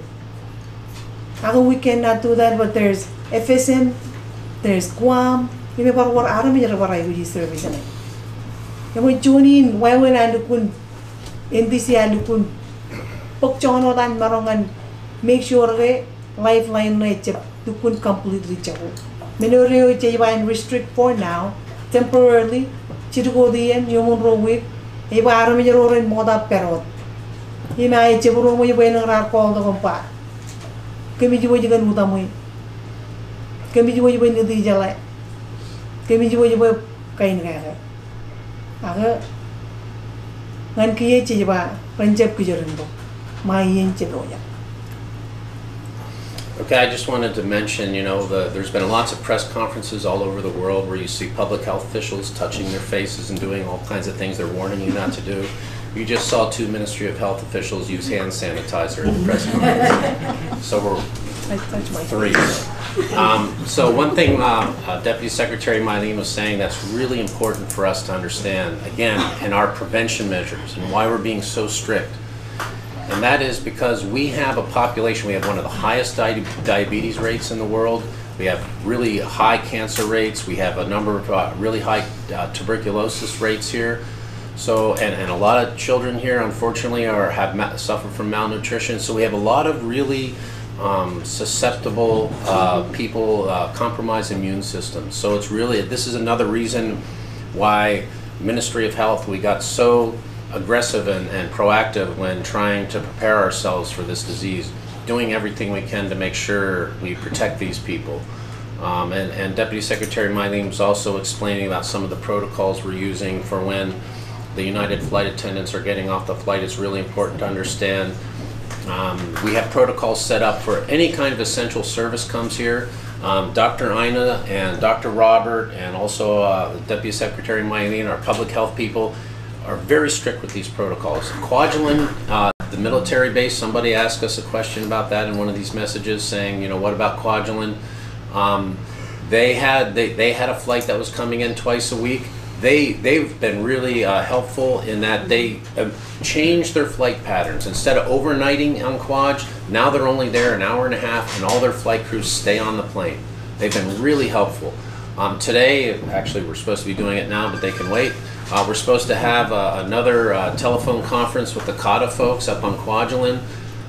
Ako we cannot do that, but there's FSM, there's Guam. Yung may parang RMI na rabaray with service na. Yung may tunin, why wala lukun, NDC lukun, pagchono tan marongan, make sure que lifeline na itchap lukun completely chako. Minoriyo itchayibayan restrict for now, temporarily, chiruko diyan, yung monro week, iba RMI na rin moda perot. Yung may itchapuro mo yung bay ng rakol na kumpa. Kami jiwa juga nuta mo. Kami jiwa nudi jalai. Kami jiwa kain kaya. Aga ngan kiye chiba pancap kijarin to. Mayen chido ya. Okay, I just wanted to mention, there's been lots of press conferences all over the world where you see public health officials touching their faces and doing all kinds of things they're warning you not to do. You just saw 2 Ministry of Health officials use hand sanitizer at the press conference. So we're 3. So one thing Deputy Secretary Mylene was saying that's really important for us to understand, again, in our prevention measures and why we're being so strict. And that is because we have a population, we have one of the highest diabetes rates in the world. We have really high cancer rates. We have a number of really high tuberculosis rates here. So, and a lot of children here, unfortunately, have suffered from malnutrition. So we have a lot of really susceptible people, compromised immune systems. So it's really, this is another reason why Ministry of Health, we got so aggressive and proactive when trying to prepare ourselves for this disease, doing everything we can to make sure we protect these people. And Deputy Secretary Mylene was also explaining about some of the protocols we're using for when the United flight attendants are getting off the flight. It's really important to understand. We have protocols set up for any kind of essential service comes here. Dr. Ina and Dr. Robert and also Deputy Secretary Mylene, our public health people, are very strict with these protocols. Kwajalein, the military base, somebody asked us a question about that in one of these messages saying, what about Kwajalein? They had a flight that was coming in twice a week. They've been really helpful in that they changed their flight patterns. Instead of overnighting on Kwaj, now they're only there an hour and a half and all their flight crews stay on the plane. They've been really helpful. Today, actually we're supposed to be doing it now, but they can wait. We're supposed to have another telephone conference with the CATA folks up on Kwajalein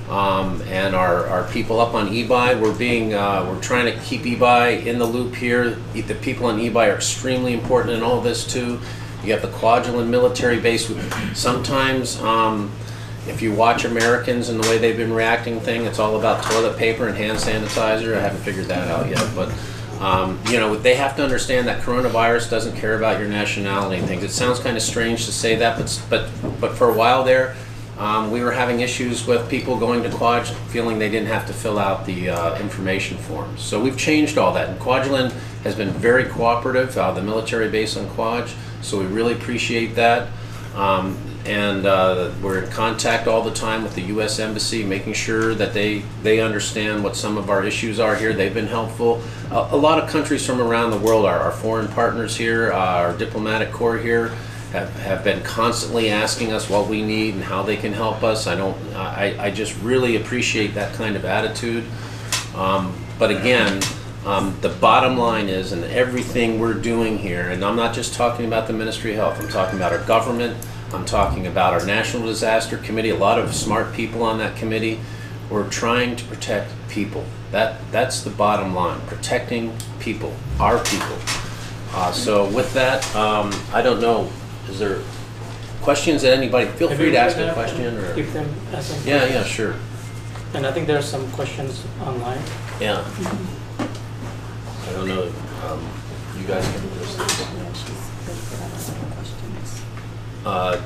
and our people up on eBay. We're trying to keep eBay in the loop here. The people on eBay are extremely important in all this too. You have the Kwajalein military base. Sometimes if you watch Americans and the way they've been reacting it's all about toilet paper and hand sanitizer. I haven't figured that out yet, but they have to understand that coronavirus doesn't care about your nationality and things. It sounds kind of strange to say that, but for a while there, we were having issues with people going to Kwaj feeling they didn't have to fill out the information forms. So we've changed all that, and Kwajalein has been very cooperative, the military base on Kwaj, so we really appreciate that. We're in contact all the time with the U.S. Embassy, making sure that they understand what some of our issues are here. They've been helpful. A lot of countries from around the world, our foreign partners here, our diplomatic corps here, have been constantly asking us what we need and how they can help us. I just really appreciate that kind of attitude. But again, the bottom line is, in everything we're doing here, and I'm not just talking about the Ministry of Health, I'm talking about our government, I'm talking about our National Disaster Committee, a lot of smart people on that committee. We're trying to protect people. That's the bottom line, protecting people, our people. So with that, I don't know, is there questions that anybody, feel free to ask a question. Or Keep them asking yeah, questions. yeah, sure. And I think there are some questions online. Yeah. I don't know, you guys can do this.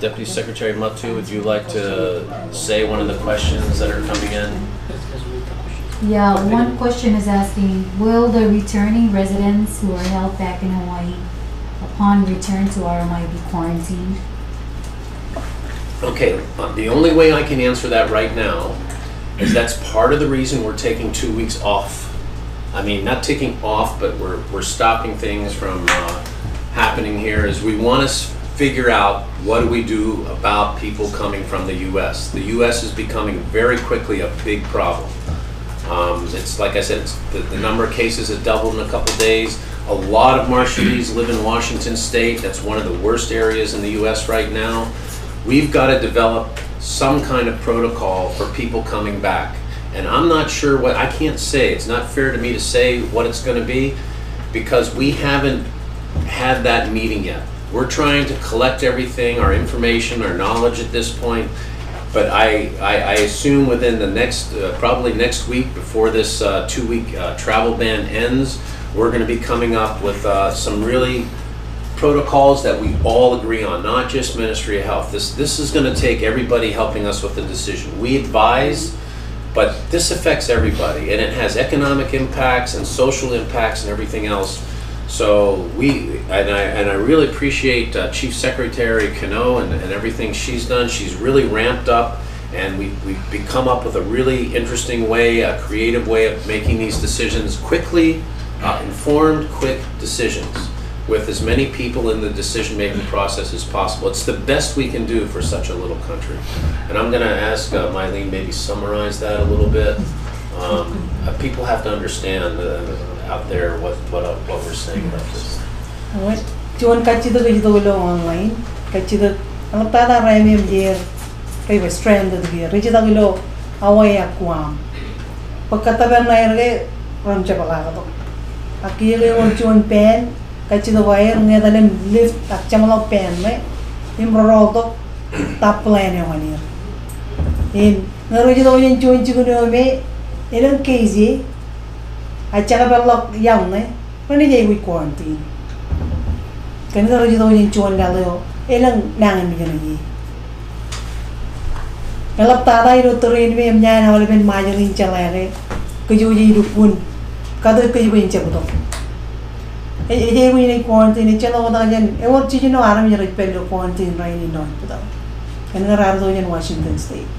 Deputy Secretary Matu, would you like to say one of the questions that are coming in? Let's read the questions. Yeah, one question is asking, will the returning residents who are held back in Hawaii upon return to RMI be quarantined? Okay, the only way I can answer that right now is that's part of the reason we're taking 2 weeks off. I mean, not taking off, but we're stopping things from happening here, is we want to figure out what do we do about people coming from the U.S. The U.S. is becoming very quickly a big problem. It's like I said, the number of cases has doubled in a couple days. A lot of Marshallese live in Washington State. That's one of the worst areas in the U.S. right now. We've got to develop some kind of protocol for people coming back. And I'm not sure what, I can't say, it's not fair to me to say what it's going to be because we haven't had that meeting yet. We're trying to collect everything, our information, our knowledge at this point, but I assume within the next, probably next week before this 2-week travel ban ends, we're going to be coming up with some really protocols that we all agree on, not just Ministry of Health. This is going to take everybody helping us with the decision. We advise But this affects everybody, and it has economic impacts and social impacts and everything else. So I really appreciate Chief Secretary Cano and everything she's done. She's really ramped up, and we've come up with a really interesting way, a creative way of making these decisions quickly, informed, quick decisions with as many people in the decision-making process as possible. It's the best we can do for such a little country. And I'm going to ask Mylene maybe summarize that a little bit. People have to understand out there what we're saying about this. Cuman kacida gitu lo online, kacida ang tada RMI dia kayak strand dia, recita lo awai akuam. Pagkataban na irge ram cepala kato. Aki le on cuman pen, kacida wire ngedalem lift tak camalo pen me, imrol to tap plan yang mana. In ngerujita ojen cuman cuman me, ilang case acara belok yang ne, mana jadi we quarantine. Kan kalau kita orang cuan kalau elang nangan macam ni. Kalau tada itu terin me menyan awal ben majurin calare, kejuji hidup pun, kado kejuji pencet betul. Jadi we ni quarantine calo kita jen, orang cici no aram jadi perlu quarantine raini no betul. Kan kalau ada tu jen Washington State.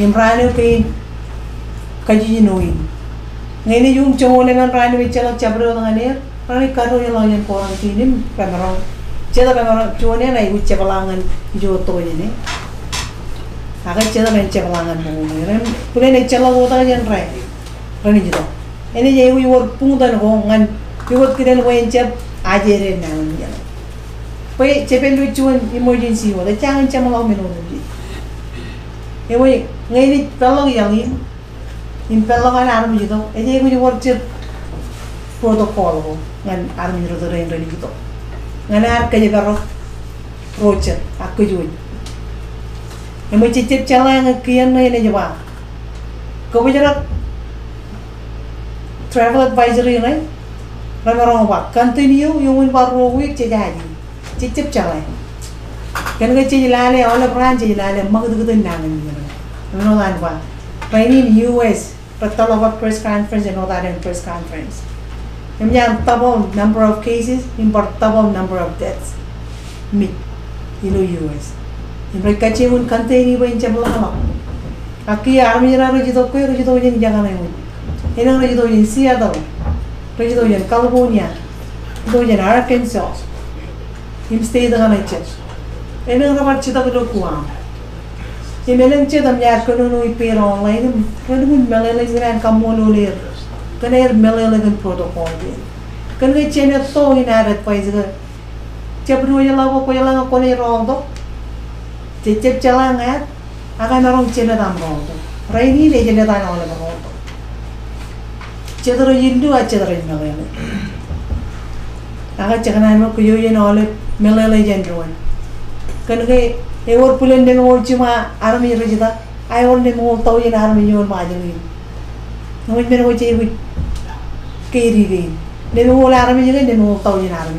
Yang rani kain kejuji noin. Ngene yung chole ngan rani bicara cabro ngane. Rani karo yang lain quarantine pemerang, ceda pemerang cuannya naik ucap pelangan joto ini, agak ceda mencap pelangan bunyi, pulen ecela kota yang rani joto, ini jadi uiwar pungutan hongan, uiwar kita lu encap ajaran nangan, pai cepel lu cuan emergency wala, jangan camalau menurut dia, ini ngene pelong yang ini pelongan aram joto, ini uiwar cep protokol ko ngan army ro do ren gitu ngan ar kaje baro roche aku juj emo cicip cala yang kian na ine jaba ko bijara travel advisory ne ramaro ba continue yung baro week jaji cicip cala kan ga cicilale ola branch cicilale magdu gudu nangan ni no lan ba training US Pataloga press conference and all that in press conference. Yang double number of cases, import double number of deaths. Me, US. Yang mereka cium kantor ini pun cakap lah. Aki army orang rajin tu yang jangan lewat. Ini orang rajin tu yang Seattle, rajin tu yang California, tu yang Arkansas. Ini state dengan aja. Ini orang macam cerita tu kuam. Ini melang cerita macam kalau nu ipir online, kalau nu melang sekarang kamu nulir. Kan melayan protokol dia. Kan channel to inarat pais ke. Cabru je lawa ko yang ko ni rong to. Cecep calang akan orang channel tam rong to. Raini le channel tan oleh rong to. Cedera Hindu aja cedera melayan. Agak cakanan mo kuyo yen oleh melayan jenruan. Kan ewar pulen den or cuma army rejita. Ai or den mo tau yen army yor majeli. Namun mereka cakap kiri gini, demi orang Arab juga demi orang tahu jenar Arab.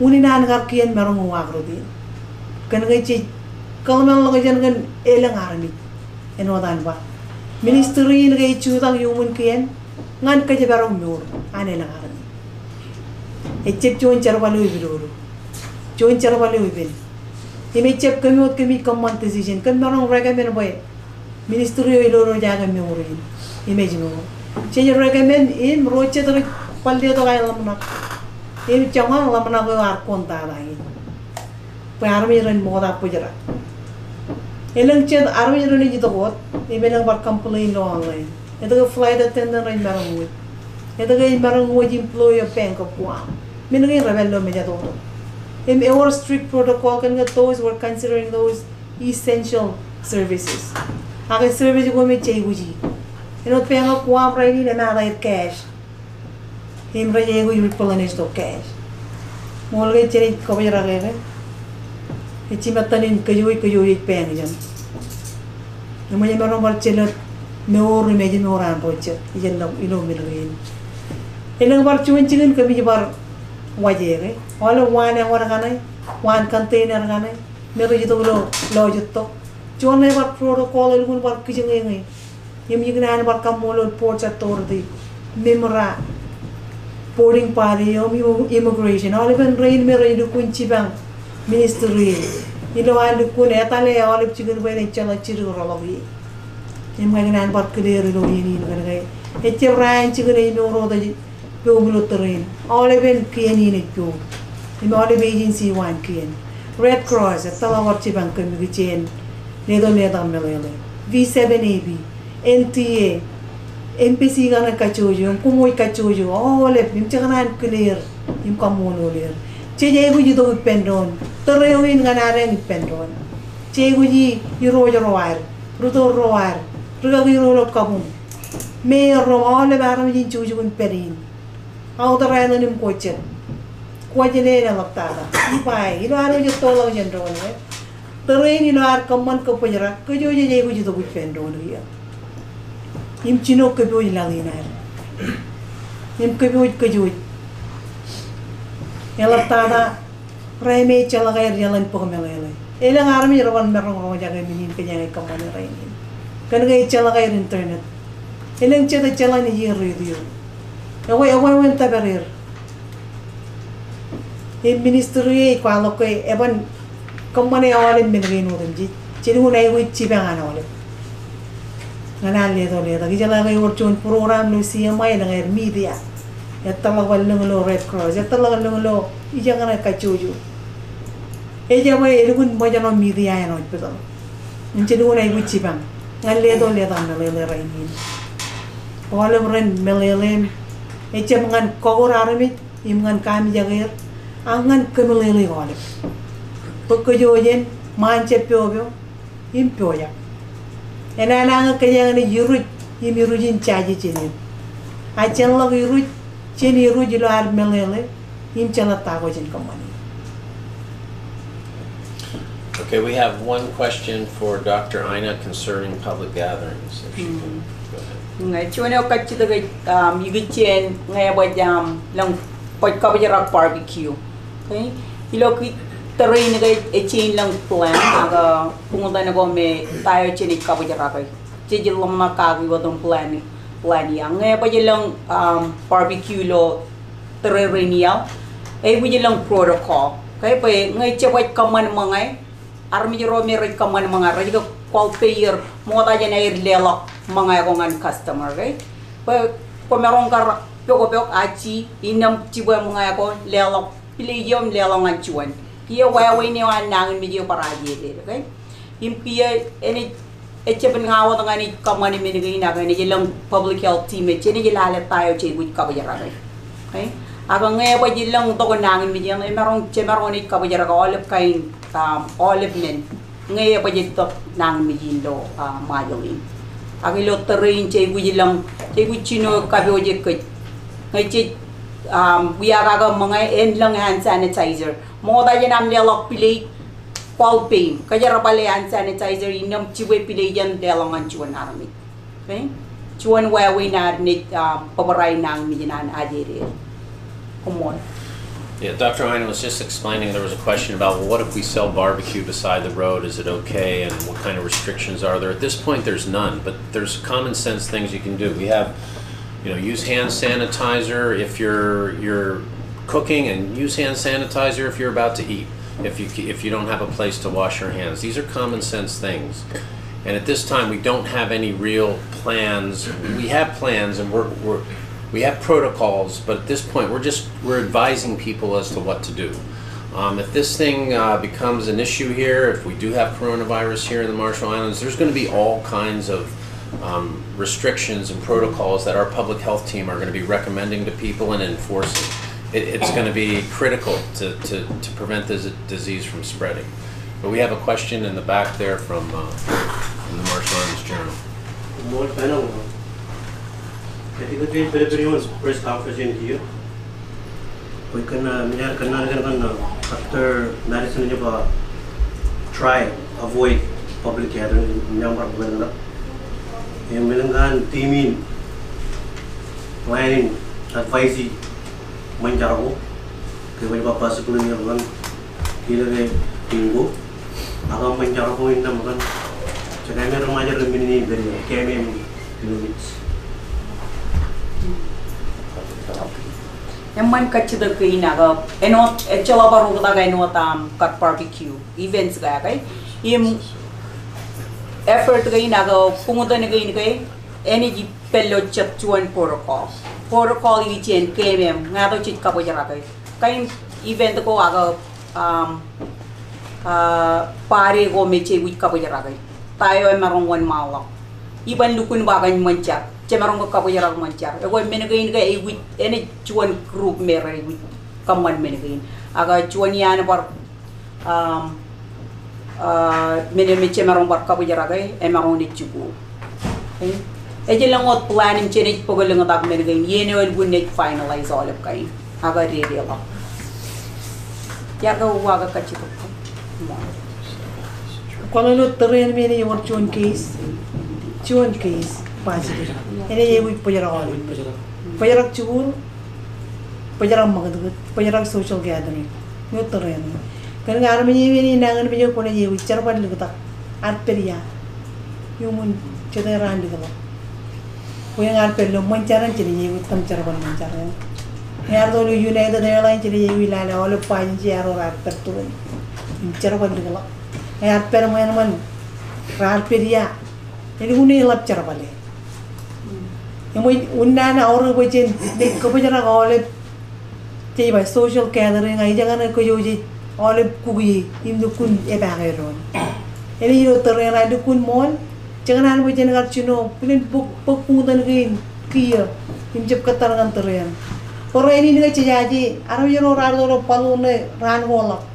Unin anak kian merong uang roti, kan kecik kalau memang lagi jangan elang Arab, enotan bah. Ministry ini kecik cutang human kian, ngan kerja merong mur, ane elang Arab. Ecek cuan cara balu ibu, cuan cara balu ibu. Ini cek kami command decision, kan merong recommend boy. Ministry itu jaga memory, image memory. Jadi recommend ini merujuk tu paldia tu kaya lamnak. Ini jangan lamnak tu konta lagi. Army ren moda pujara. Elang ced army ren itu kot. Ini belang berkomplain lo online. Itu ke flight attendant ren barang Itu ke barang employee bank of Guam. Minang ini rebel lo meja tu. Ini our strict protocol kan those were considering those essential services. Agar service juga macam uji. Ini pengen kuam ini dan ada cash. Him raja itu replenish to cash. Mulai cari kau berjalan lagi. Ini matanin kejui pengen jam. Namanya orang bercelat meur imagine orang bercelat. Ijan lam ilo miluin. Ini bercuan cilen kami jebar wajah. Walau wan yang orang kanai, wan container kanai. Meru itu lo juto. John never protocol ilgun bar kijenge yim yignan bar kamolon port sa tordi memora boarding party yom immigration all even rain me rain kunci bang ministry ilo alu kun etale all chicken bay ne chala chiru rologi yim ngnan bar clear lo yini ngai eche rain chicken e no ro da go bulo terrain all even kieni ne go yim all agency one kien Red Cross etala war chibang kemi chen Nedo melele V7AB NTA NPC gana kachojo kumoy kachojo ole bim chakanan clear im kamono ler cheje guji do pendon terewin gana ren pendon che guji yiro roar rudo roar rudo yiro kabum me ro ole baram jin chuju kun perin au terreno nim koche ne na laptada ipai ilo aro je tolo jendron terrain ilo ar kaman ko pajara ko jo je guji do pendon ya im chino ke bo ilaginar im ke bo ke jo ela tada reme chala gair jalan po melele ela armi rawan merong ro jaga minin ke jangai kaman rain kan gai chala gair internet ela cheda chala ni ye radio awai wen taberir e ministry ko aloke eban kaman e awale mengen odemji chiru nai wi chibang anole ngana le do le da gijala ngai worchon program no CMI na ngai media etala walung lo Red Cross etala walung lo ijangana kachuju eja mai elugun mojano media ya no pedo nchidu nai wichi bang ngal le do le da na le raini olem ren melelem eche mangan kogor armi imngan kami jager angan kemelele ole pokkojojen manche pyobyo impyoya enana kaya ni yuru yimirujin chaji chini achan lo yuru chini yuru jilo ar melele im chala tago jin kamani. Okay, we have one question for Dr. Aina concerning public gatherings. If she can go ahead. Ngai chuane o kachi da yigichen ngai bajam lang pot ka bajara barbecue. Okay? Ilo ki terrain ngai echen lang plan aga pungutan ko me tayo chini ka bajara kai. Chijil lamma ka gi wadon plan yang ngai bajalang barbecue lo terrain ya. Ai bajalang protocol. Okay, pa ngai chawat kaman mangai Majuro meron kaman mga radio call payer mo ta jana air lelok mga kongan customer right pa meron ka pok achi inam tiba mga ko lelok piliyom lelongan chuan kia waway ni wan nangin medyo paraje de okay impia any eche ben ngawa tanga ni kaman ni minigay na ni jelang public health team eche ni jelala tayo che gut ka bajara okay aga ngayon pa jelang to ko nangin medyo meron che meron ni ka bajara ka olive kain olive men ngayon pa dito nang mijilo mayoin agilo terrain che gujilang che guchino kaboje kay ngay che biyaga ga mga end lang hand sanitizer mo ta janam lelok pilay palping kaya pala hand sanitizer inam chiwe pilay yan delangan chuan army okay chuan wawi na nit pabaray nang mijinan ajere kumon. Yeah, Dr. Aina was just explaining there was a question about, well, what if we sell barbecue beside the road? Is it okay? And what kind of restrictions are there? At this point, there's none, but there's common sense things you can do. We have, use hand sanitizer if you're cooking, and use hand sanitizer if you're about to eat. If you don't have a place to wash your hands, these are common sense things. And at this time, we don't have any real plans. We have plans, and we have protocols, but at this point we're advising people as to what to do. If this thing becomes an issue here, if we do have coronavirus here in the Marshall Islands, there's going to be all kinds of restrictions and protocols that our public health team are going to be recommending to people and enforcing. It's going to be critical to prevent this disease from spreading. But we have a question in the back there from the Marshall Islands Journal. Ketika dia beri-beri press conference ini, kau kena after medicine ni apa try avoid public gathering yang berapa yang melanggan timin planning advise menjaraku kepada bapa sebelumnya bukan kira ke tinggu agak menjaraku ini bukan Tsaka meron Majuro Marshall km kilometers. Yang man kacida kay naga eno echala baru kita kay no tam cut barbecue events kaya kay im effort kay naga pungutan ni kay energy pello chat chuan protocol yi chen km nga to chit ka bo jara kay event ko aga pare ko meche wit ka bo jara kay tayo ay marong one mawak iban lukun ba kan mancha cemarong ko kapo jarang mancar ego menagain ga e wit ene chuan group mere wit kaman menagain aga chuan yan bar mene cemarong bar kapo jarang e marong ni chugo e jelangot planning chene pogolang tak menagain yene wen gunne finalize all of kai aga ready ba ya ga waga kachito Kalau lo terus mene yung chuan case positive. Ini ye wik pajarak awal. Pajarak cukur, pajarak magat, pajarak social gathering. Yo terus. Kerana RMI ini nangan bijak pun ye wik cara pada luka tak arperia. Yo mun cederaan di kalau. Yang arpelo mencaran jadi ye wik tam cara pada mencaran. Yang tu lu United Airlines jadi ye wik lala awal panji aror arper tu. Cara pada kalau. Yang arper man arperia. Ini uni lap cara pada. Yang unana orang macam dek kepajaran oleh cai social gathering aja jangan aku joji oleh kugi imdu kun ebangeron. Ini yo terang ada kun mon jangan anu macam nak cino pilih pungutan kia imcep keterangan terang. Orang ini dengan cijaji, orang yang orang orang palu ne ran golak,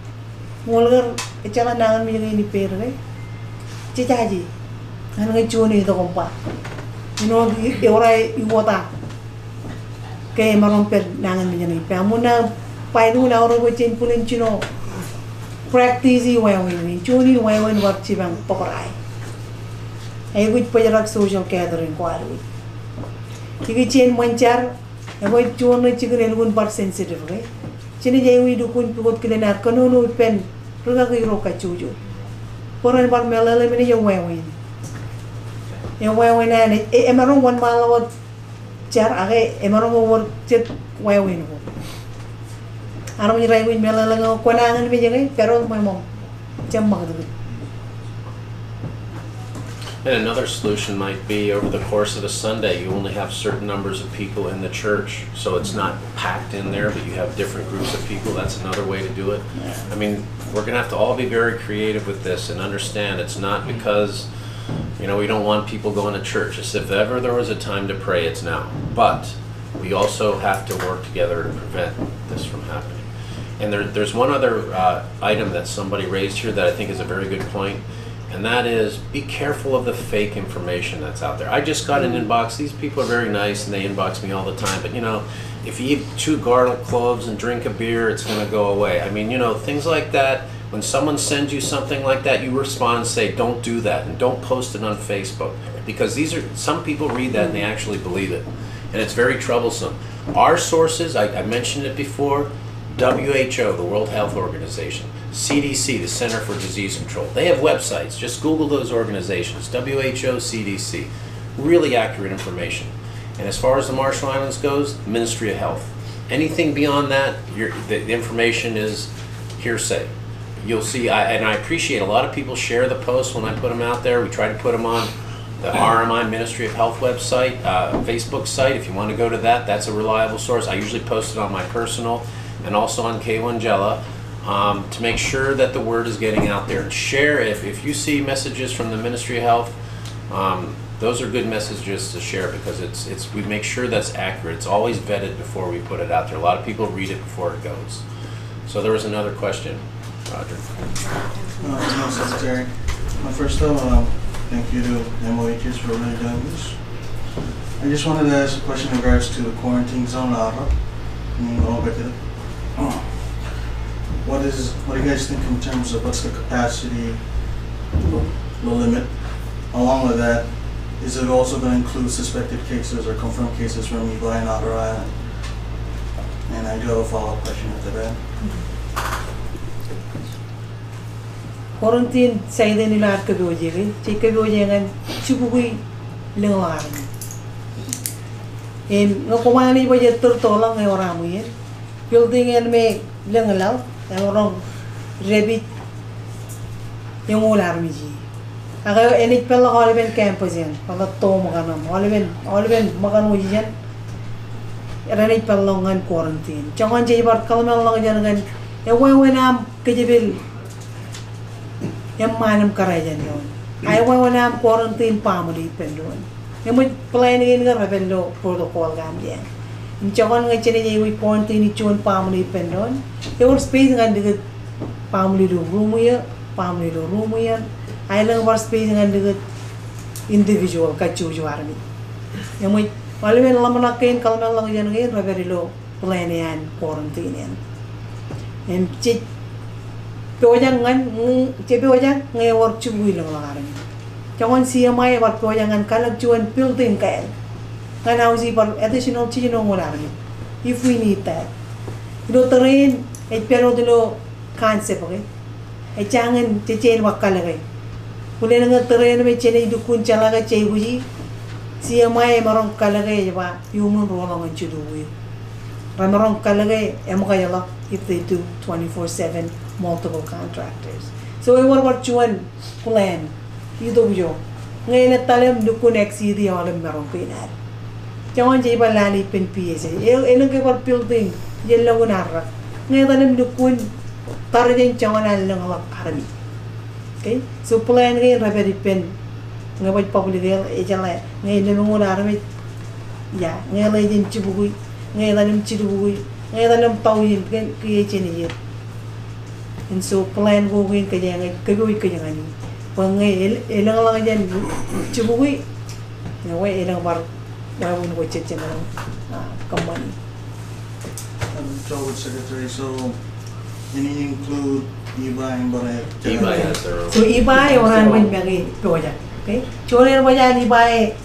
golak jalan nangan macam ini perle cijaji, anu dengan cuni itu kompak. Orang iwata kaya marompel nangan menjadi pemuna paidu na orang macam pulen cino practice iwawin cuni iwawin buat cibang pokorai ayo kita pajarak social gathering kuaru kita cien mancar ayo cuni cikan elgun part sensitive kan cini jauh dukun pikut kelenar kanunu pen ruga kiroka cuju koran part melale meni yang iwawin yang wawin na emarong one malawat jar ake emarong over jet wawin ko ano ni raywin melalang ko kwanangan mi jengay pero may mom jam magdud. And another solution might be over the course of a Sunday, you only have certain numbers of people in the church, so it's not packed in there, but you have different groups of people. That's another way to do it. I mean, we're going to have to all be very creative with this and understand it's not because we don't want people going to church. It's if ever there was a time to pray, it's now. But we also have to work together to prevent this from happening. And there's one other item that somebody raised here that I think is a very good point, and that is be careful of the fake information that's out there. I just got an inbox. These people are very nice, and they inbox me all the time. But if you eat 2 garlic cloves and drink a beer, it's going to go away. I mean, things like that. When someone sends you something like that, you respond and say, don't do that, and don't post it on Facebook. Because some people read that and they actually believe it. And it's very troublesome. Our sources, I mentioned it before, WHO, the World Health Organization, CDC, the Center for Disease Control. They have websites. Just Google those organizations, WHO, CDC. Really accurate information. And as far as the Marshall Islands goes, Ministry of Health. Anything beyond that, the information is hearsay. You'll see, and I appreciate a lot of people share the posts when I put them out there. We try to put them on the RMI Ministry of Health website, Facebook site. If you want to go to that, that's a reliable source. I usually post it on my personal and also on K1Jella to make sure that the word is getting out there. Share if you see messages from the Ministry of Health. Those are good messages to share because we make sure that's accurate. It's always vetted before we put it out there. A lot of people read it before it goes. So there was another question. Roger. Hello, Secretary. First of all, thank you to MOHs for really doing this. I just wanted to ask a question in regards to the quarantine zone. What do you guys think in terms of what's the capacity, the limit? Along with that, is it also going to include suspected cases or confirmed cases from Ebola and Otter Island? And I do have a follow-up question after that. quarantine say then in our kaboje take kaboje ngan chubui lengar em ngokomani baje tertolong ngai orang yen building en me lengalau orang rabbit yang ular miji aga enik pella holiben campus yan pala to makanam holiben makan ujian enik pella ngan quarantine jangan jadi bar kalmal lang jangan ewenam kejebil yang manam karajan yon ay ewenam quarantine pamuli pendon yang plan ini kan rebello protocol kan dia jangan ngecene jadi quarantine ichon pamuli pendon your space ngan dekat pamuli room ya island war space ngan dekat individual kacu juarmi yang mau malu men lamana kain kalmal lang jangan ngai rebello plan yan quarantine yan em cik Pojang ngan cepe ojang ngai work cubui lang langaran. Jangan CMI war pojang ngan kalak cuan building kain. Ngan hausi par additional chino ngolarni. If we need that. Ilo terrain pero dilo concept okay. Jangan cecen wakal lagi. Pulai ngan terrain me cene dukun calaga cebuji. CMI marong kalage jaba human rolong cudui. Ramarong kalage emokaya lah if they do 24/7 multiple contractors. So we were cuan plan. Itu bujo. Ngayon talam dukun exceed alam marong pinar. Jangan jadi balani pen PSA. Elong ke par building yellow narra. Ngayon talam dukun tarjen jangan alang alak karami. Okay? So plan ngayon raberi pen ngabaj public ejala ngayon nung narami ya ngayon lejin cibugui ngayon talam cibugui ngayon talam tauin kan kaya cini. And so plan go win kaya ngay kagoy kaya ngani. Pag ngay ilang lang dyan chubui, ngay ilang bar wawun ko cheche na company. Trouble Secretary, so ini include IBA and Baray. IBA has their own. So IBA orang main magi project, okay? Chore baja IBA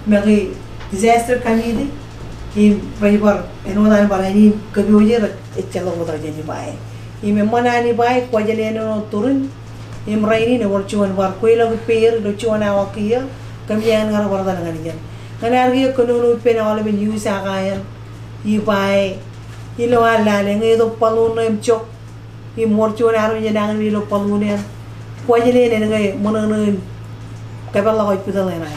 magi disaster kami di. Im river enodan barai ni kagoy je echala ko tajen IBA. Im mana ni IBA ko jale no turun. Im raini ne warchuan war koila repair do chuan awakia kamian ngar warda nganijan kanargi kono pe na wala ben yusa kayan ibai ilo ala le ngai do palun em chok i morchuan aru jangan ilo palun ya kwajele ne ngai monang kabal la hoy pidal na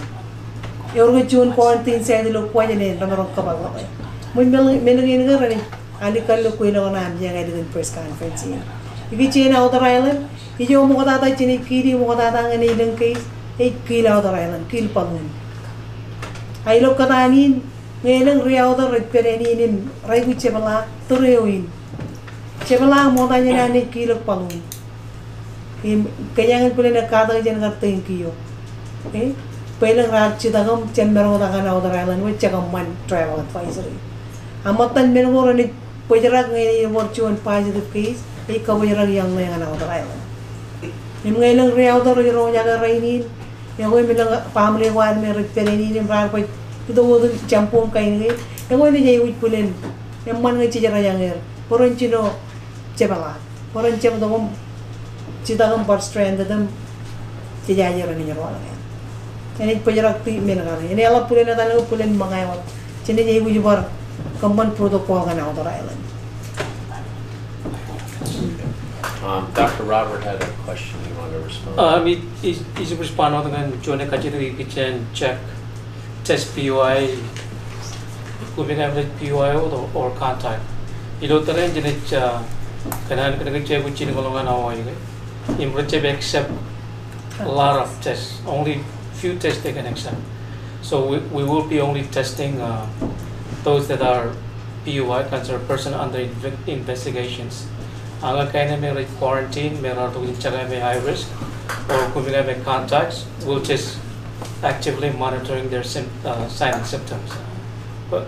yorgo chun quarantine sa dilo kwajele ramaro kabal la mun menagi ngar ni ali kallo koila na am jangan din press conference If China outer island, ijo mo kata China kiri mo kata ngani ilang case, kill outer island, kill pangun. Ay lo kata anin, ngayon ria outer repair ani inin, rai ku cebala tureuin. Cebala mo tanya nani kill pangun. Kaya ngan pula nak kata jangan kata yang kiyo. Okay, pelang rat citagam cember mo takan outer island, we cakap man travel advisory. Amatan menurut ni pejarak ngayon wortuan positive case. Ikaw ay yang may nga outer island. Yung ngayon ria outer yung jaga rainin, yung ngayon bilang family one may repairinin yung rar pa ito mo jampong kain ngayon. Yung ngayon niya iwit pulin, yung man nga cijara yang air, poron chino cebala, poron cem dong cita kang bar strand dan cijaya rin niya wala ngayon. Yan ipajarak ti menakari. Ini alam pulin na talaga pulin mga iwat. Chino niya iwit bar kampan protocol nga outer island. Dr. Robert had a question you want to respond. Is respond dengan John Kajiri kitchen check test POI, moving average POI or contact. Ilo teren jenis kanan check ucin golongan awal ini. Improve accept a lot of tests. Only few tests they can accept. So we will be only testing those that are POI, considered person under investigations. Agar kaya may quarantine, may rarito inchaga may high risk, or kumbaga may contacts, we'll just actively monitoring their signs and symptoms.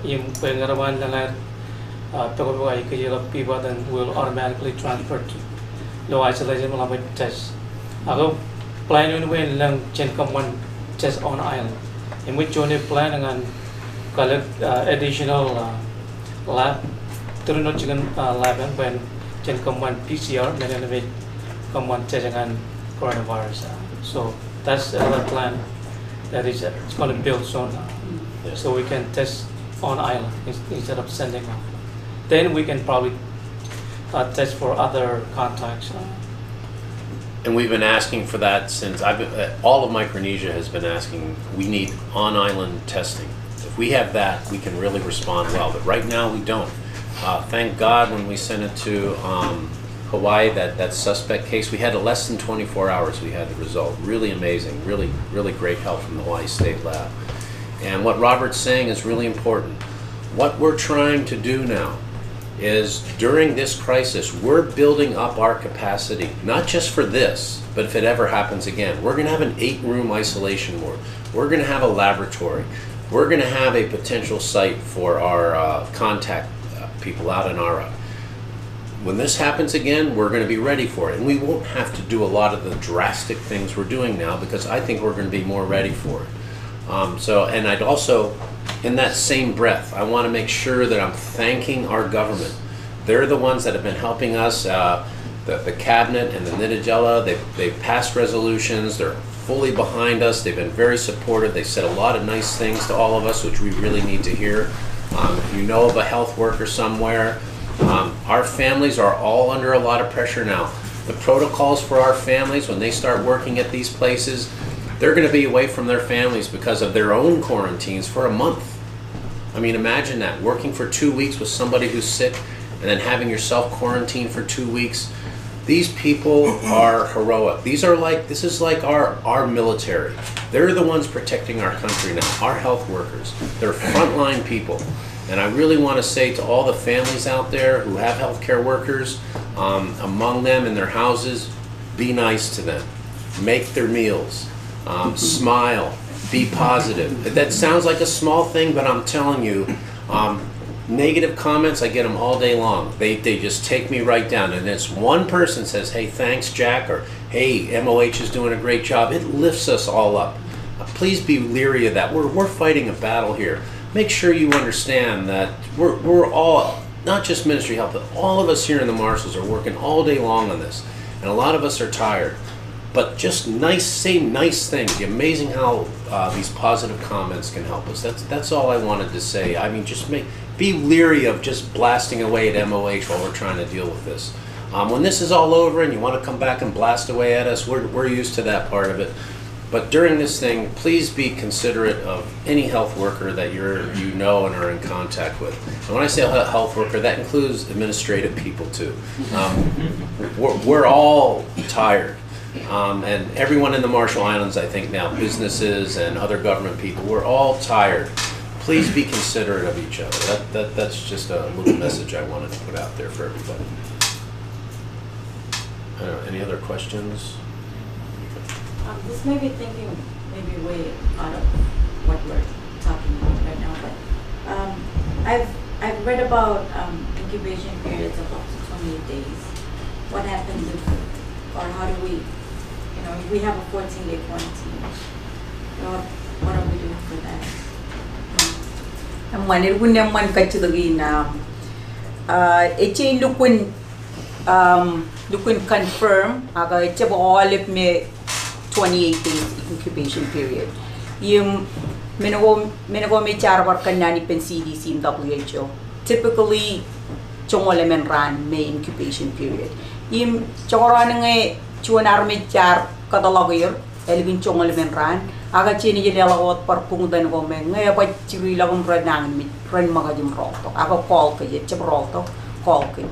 Yung pangarawan lang ay pagkabawa ay kaya piba, then we'll automatically transfer to low isolation malapit test. Ako plan yun when lang chen one test on island, in which yun plan ng collect additional lab, turunod chicken lab when Chen command PCR, then elevate command test dengan coronavirus. So that's another plan that is it's going to build soon, so we can test on island instead of sending off. Then we can probably test for other contacts. And we've been asking for that since all of Micronesia has been asking. We need on-island testing. If we have that, we can really respond well. But right now we don't. Thank God when we sent it to Hawaii, that suspect case, we had less than 24 hours. We had the result. Really amazing. Really, really great help from the Hawaii State Lab. And what Robert's saying is really important. What we're trying to do now is during this crisis, we're building up our capacity, not just for this, but if it ever happens again. We're going to have an 8-room isolation ward. We're going to have a laboratory. We're going to have a potential site for our contact people out in Ara. When this happens again, we're going to be ready for it. And we won't have to do a lot of the drastic things we're doing now because I think we're going to be more ready for it. And I'd also, in that same breath, I want to make sure that I'm thanking our government. They're the ones that have been helping us, the cabinet and the Nidajela. They've passed resolutions. They're fully behind us. They've been very supportive. They said a lot of nice things to all of us, which we really need to hear. If you know of a health worker somewhere, our families are all under a lot of pressure now. The protocols for our families, when they start working at these places, they're going to be away from their families because of their own quarantines for a month. I mean, imagine that, working for 2 weeks with somebody who's sick and then having yourself quarantined for 2 weeks. These people are heroic. This is like our military. They're the ones protecting our country now, our health workers. They're frontline people. And I really want to say to all the families out there who have healthcare workers among them in their houses, be nice to them. Make their meals. Smile, be positive. That sounds like a small thing, but I'm telling you, negative comments, I get them all day long. They just take me right down. And it's one person says, hey, thanks, Jack, or hey, MOH is doing a great job. It lifts us all up. Please be leery of that. We're fighting a battle here. Make sure you understand that we're all, not just Ministry of Health, but all of us here in the Marshalls are working all day long on this. And a lot of us are tired. But just say nice things. Amazing how these positive comments can help us. That's all I wanted to say. I mean, be leery of just blasting away at MOH while we're trying to deal with this. When this is all over and you want to come back and blast away at us, we're used to that part of it. But during this thing, please be considerate of any health worker that you know and are in contact with. And when I say a health worker, that includes administrative people too. We're all tired. And everyone in the Marshall Islands, I think now, businesses and other government people, we're all tired. Please be considerate of each other. That's just a little message I wanted to put out there for everybody. I don't know, any other questions? This may be thinking maybe way out of what we're talking about right now, but I've read about incubation periods of up to 28 days. What happens if, or how do we, we have a 14-day quarantine. What are we doing for that? Manir gunya man kachilagi na eche lukun confirm aga eche bolip me 28 days incubation period. Yung menago me charwar kanani pen CDC and WHO. Typically chongole men ran me incubation period. Yung chongora nge chuanar me char kadalagir elgin chongole men ran aga chini jelagot par pungdan go me nge ba chiri lagum ranang mi ran magajum rolto aga call ke che rolto call ke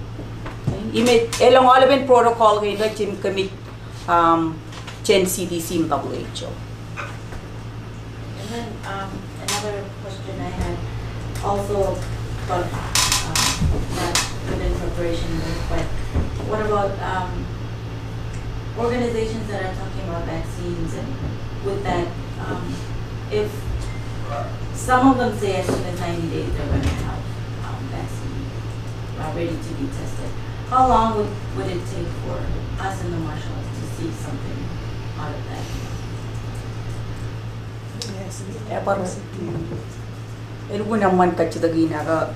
ime elong all protocol ke ga chim kami chen CDC and WHO. And then another question I had also about not within preparation, but what about organizations that are talking about vaccines, and with that, if some of them say as soon as 90 days they're going to have vaccine ready to be tested, how long would it take for us in the Marshalls to see something out of that? Elguna man kachidagi naga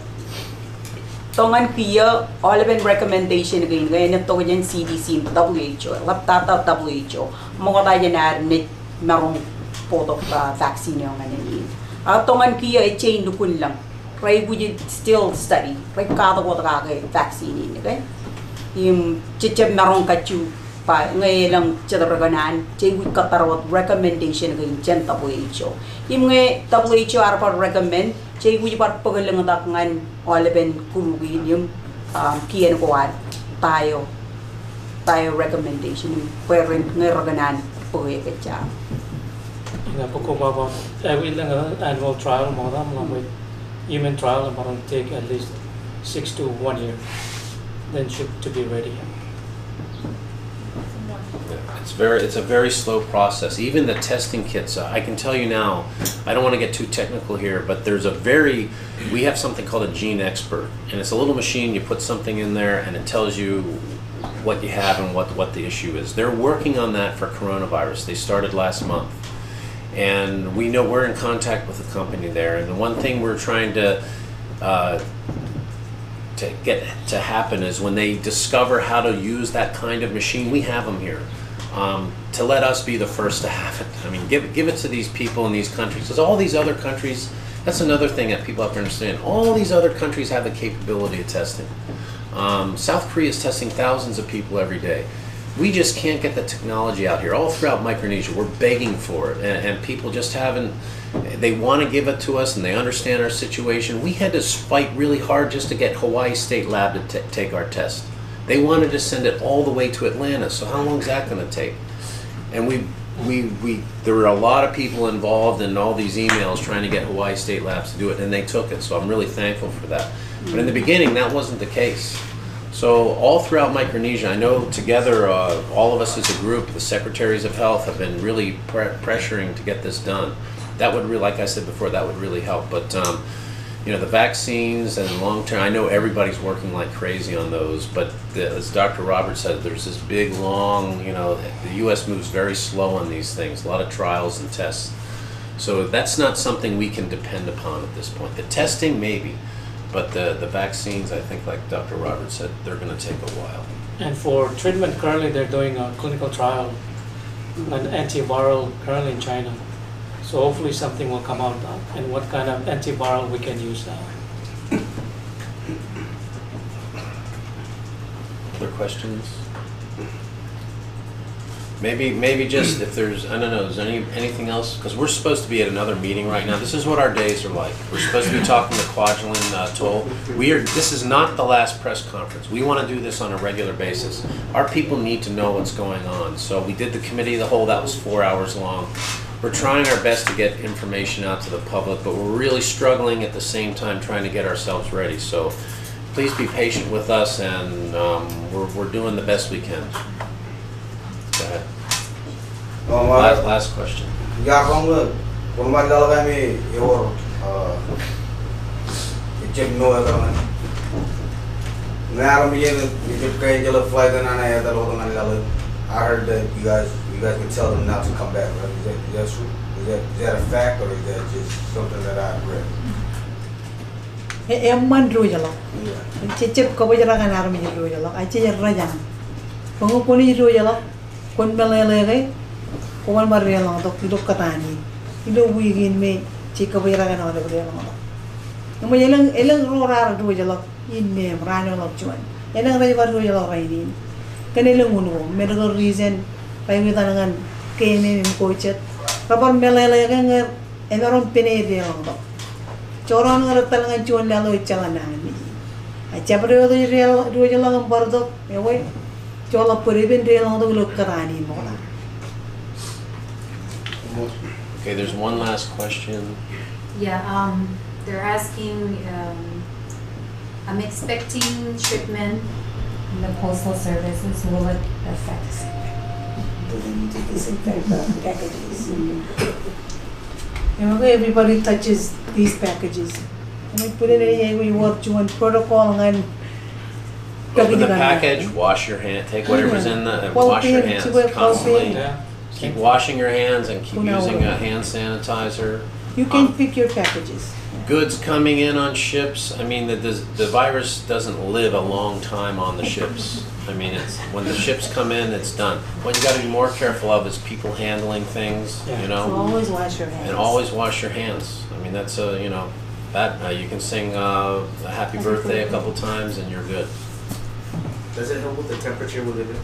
tongan kia all of recommendation again ngayon ito ganyan CDC WHO laptata WHO mga tayo na net merong product vaccine yung ngayon tongan kia chain lukun lang kaya we still study kaya kada ko kaya vaccine ini okay yung chichep merong kachu pa ngayon lang chadaraganan chay we katarawat recommendation again chen WHO yung WHO para recommend chay we par pagalang dakangan olaben kulugin yung kian ko tayo recommendation yung parent ngaraganan pagay katya nga pagkubaba every lang annual trial mo na mga human trial marang take at least 6 to 1 year then should to be ready. It's a very slow process. Even the testing kits, I can tell you now, I don't want to get too technical here, but we have something called a gene expert, and it's a little machine, you put something in there and it tells you what you have and what the issue is. They're working on that for coronavirus. They started last month. And we know we're in contact with the company there, and the one thing we're trying to get to happen is when they discover how to use that kind of machine, we have them here. To let us be the first to have it. I mean, give it to these people in these countries. Because all these other countries, that's another thing that people have to understand. All these other countries have the capability of testing. South Korea is testing thousands of people every day. We just can't get the technology out here. All throughout Micronesia, we're begging for it. And people just haven't, they want to give it to us and they understand our situation. We had to fight really hard just to get Hawaii State Lab to take our test. They wanted to send it all the way to Atlanta, so how long is that going to take? And there were a lot of people involved in all these emails trying to get Hawaii State Labs to do it, and they took it, so I'm really thankful for that. But in the beginning, that wasn't the case. So all throughout Micronesia, I know together, all of us as a group, the Secretaries of Health have been really pressuring to get this done. That would really, like I said before, that would really help. But you know, the vaccines and long-term, I know everybody's working like crazy on those, but as Dr. Roberts said, there's this big, long, you know, the U.S. moves very slow on these things, a lot of trials and tests. So that's not something we can depend upon at this point. The testing, maybe, but the vaccines, I think, like Dr. Roberts said, they're going to take a while. And for treatment, currently they're doing a clinical trial, an antiviral currently in China. So hopefully something will come out and what kind of antiviral we can use now. Other questions? Maybe just if there's, I don't know, is there anything else? Because we're supposed to be at another meeting right now. This is what our days are like. We're supposed to be talking to Kwajalein Toll. This is not the last press conference. We want to do this on a regular basis. Our people need to know what's going on. So we did the committee of the whole, that was 4 hours long. We're trying our best to get information out to the public, but we're really struggling at the same time trying to get ourselves ready. So please be patient with us, and we're doing the best we can. Go ahead. Last question. I heard that you guys can tell them not to come back, right? Is that true? Is that a fact, or is that just something that I read? Emman rojalo. Cecep ko bajara kan armi rojalo. Aje rajan. Pengu kuni rojalo. Kon melele ko man barrelo to kidok katani. Ido wigin me cika bajara kan ora rojalo. Namo elang rora rojalo in me rano lo chuan. Elang rajar rojalo rainin. Kanilang uno, medical reason, payo tanangan kene ni coachet. Kapag melele kan emeron pinede lang to. Coron ngar talangan chuan lalo ichangan nani. Acha pero do real do jala ng bardo, ewe. Chola puribin real lang to look karani mo na. Okay, there's one last question. Yeah, they're asking, I'm expecting shipment in the postal services. Will it affect? Everybody touches these packages. And we put it in we work to one protocol and Open the package, wash your hand, take whatever's in the, wash your hands constantly. Yeah. Keep washing your hands and keep using a hand sanitizer. You can pick your packages. goods coming in on ships, I mean, the virus doesn't live a long time on the ships. I mean, it's when the ships come in, it's done. What you got to be more careful of is people handling things, Yeah. you So know, always wash your hands. and always wash your hands. I mean, that's a, you know, that you can sing a happy birthday a couple times and you're good. Does it help with the temperature we live in?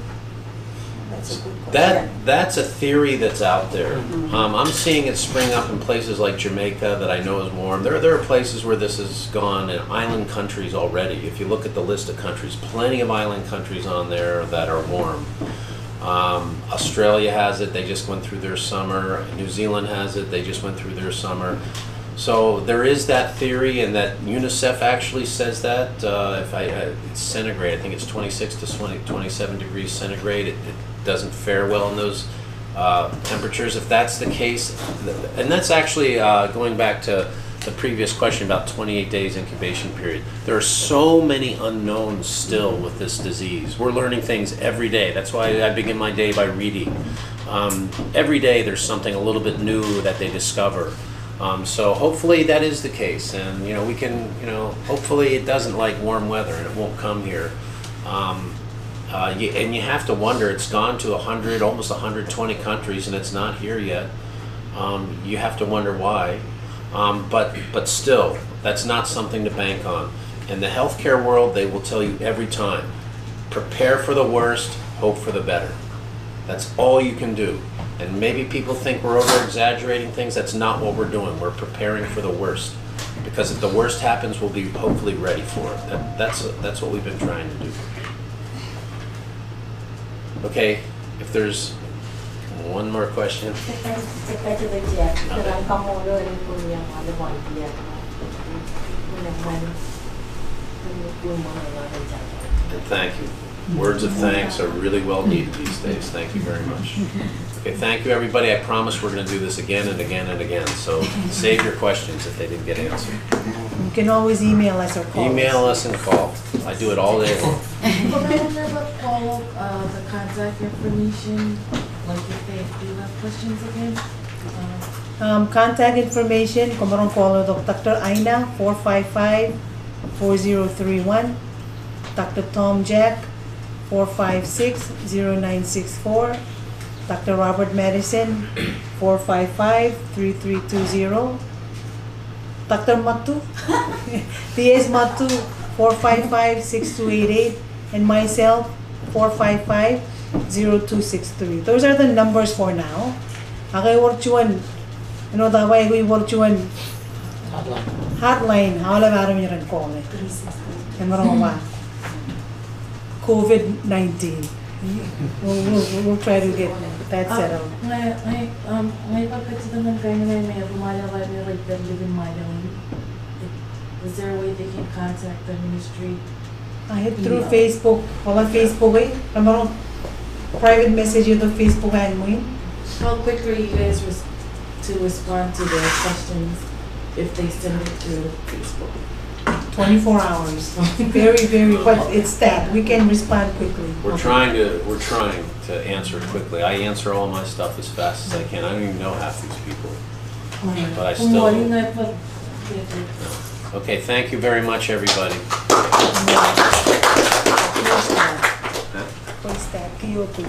That's a good question. That's a theory that's out there. Mhm. I'm seeing it spring up in places like Jamaica that I know is warm. There are places where this has gone in island countries already. If you look at the list of countries, plenty of island countries on there that are warm. Australia has it, they just went through their summer. New Zealand has it, they just went through their summer. So there is that theory, and that UNICEF actually says that. It's centigrade, I think it's 26 to 27 degrees centigrade. It doesn't fare well in those temperatures. If that's the case, and that's actually going back to the previous question about 28 days incubation period. There are so many unknowns still with this disease. We're learning things every day. That's why I begin my day by reading. Every day there's something a little bit new that they discover. So hopefully that is the case, and you know, we can, you know, hopefully it doesn't like warm weather and it won't come here. And you have to wonder, it's gone to 100, almost 120 countries, and it's not here yet. You have to wonder why. But still, that's not something to bank on. In the healthcare world, they will tell you every time, prepare for the worst, hope for the better. That's all you can do. And maybe people think we're over-exaggerating things. That's not what we're doing. We're preparing for the worst. Because if the worst happens, we'll be hopefully ready for it. That's what we've been trying to do. Okay, if there's one more question. And thank you. Words of thanks are really well needed these days. Thank you very much. Okay, thank you everybody. I promise we're going to do this again and again and again. So save your questions if they didn't get answered. You can always email us or call Email us and call. I do it all day long. But I will never follow the contact information, like if they do have questions again. Contact information, kung marong follow Dr. Aina, 455-4031. Dr. Tom Jack, 456-0964. Dr. Robert Madison, 455-3320. Dr. Matu, T.S. Matu, 455-6288. And myself, 455-0263. Those are the numbers for now. Okay, virtual. Ano daw ay virtual hotline. Hawala ba rin yung call eh? Yan marong ba? COVID-19. We'll try to get that settled. May pagkakita kayo na may rumalaway may like that live in Maryland. Is there a way they can contact the ministry? Through Facebook. Wala Facebook eh. Marong private message yung Facebook mo yun. How quick are you guys to respond to their questions if they send it to Facebook? 24 hours. Very, very, but it's that. We can respond quickly. We're trying to answer it quickly. I answer all my stuff as fast as I can. I don't even know half these people. But I still... Okay, thank you very much, everybody. Kyoto.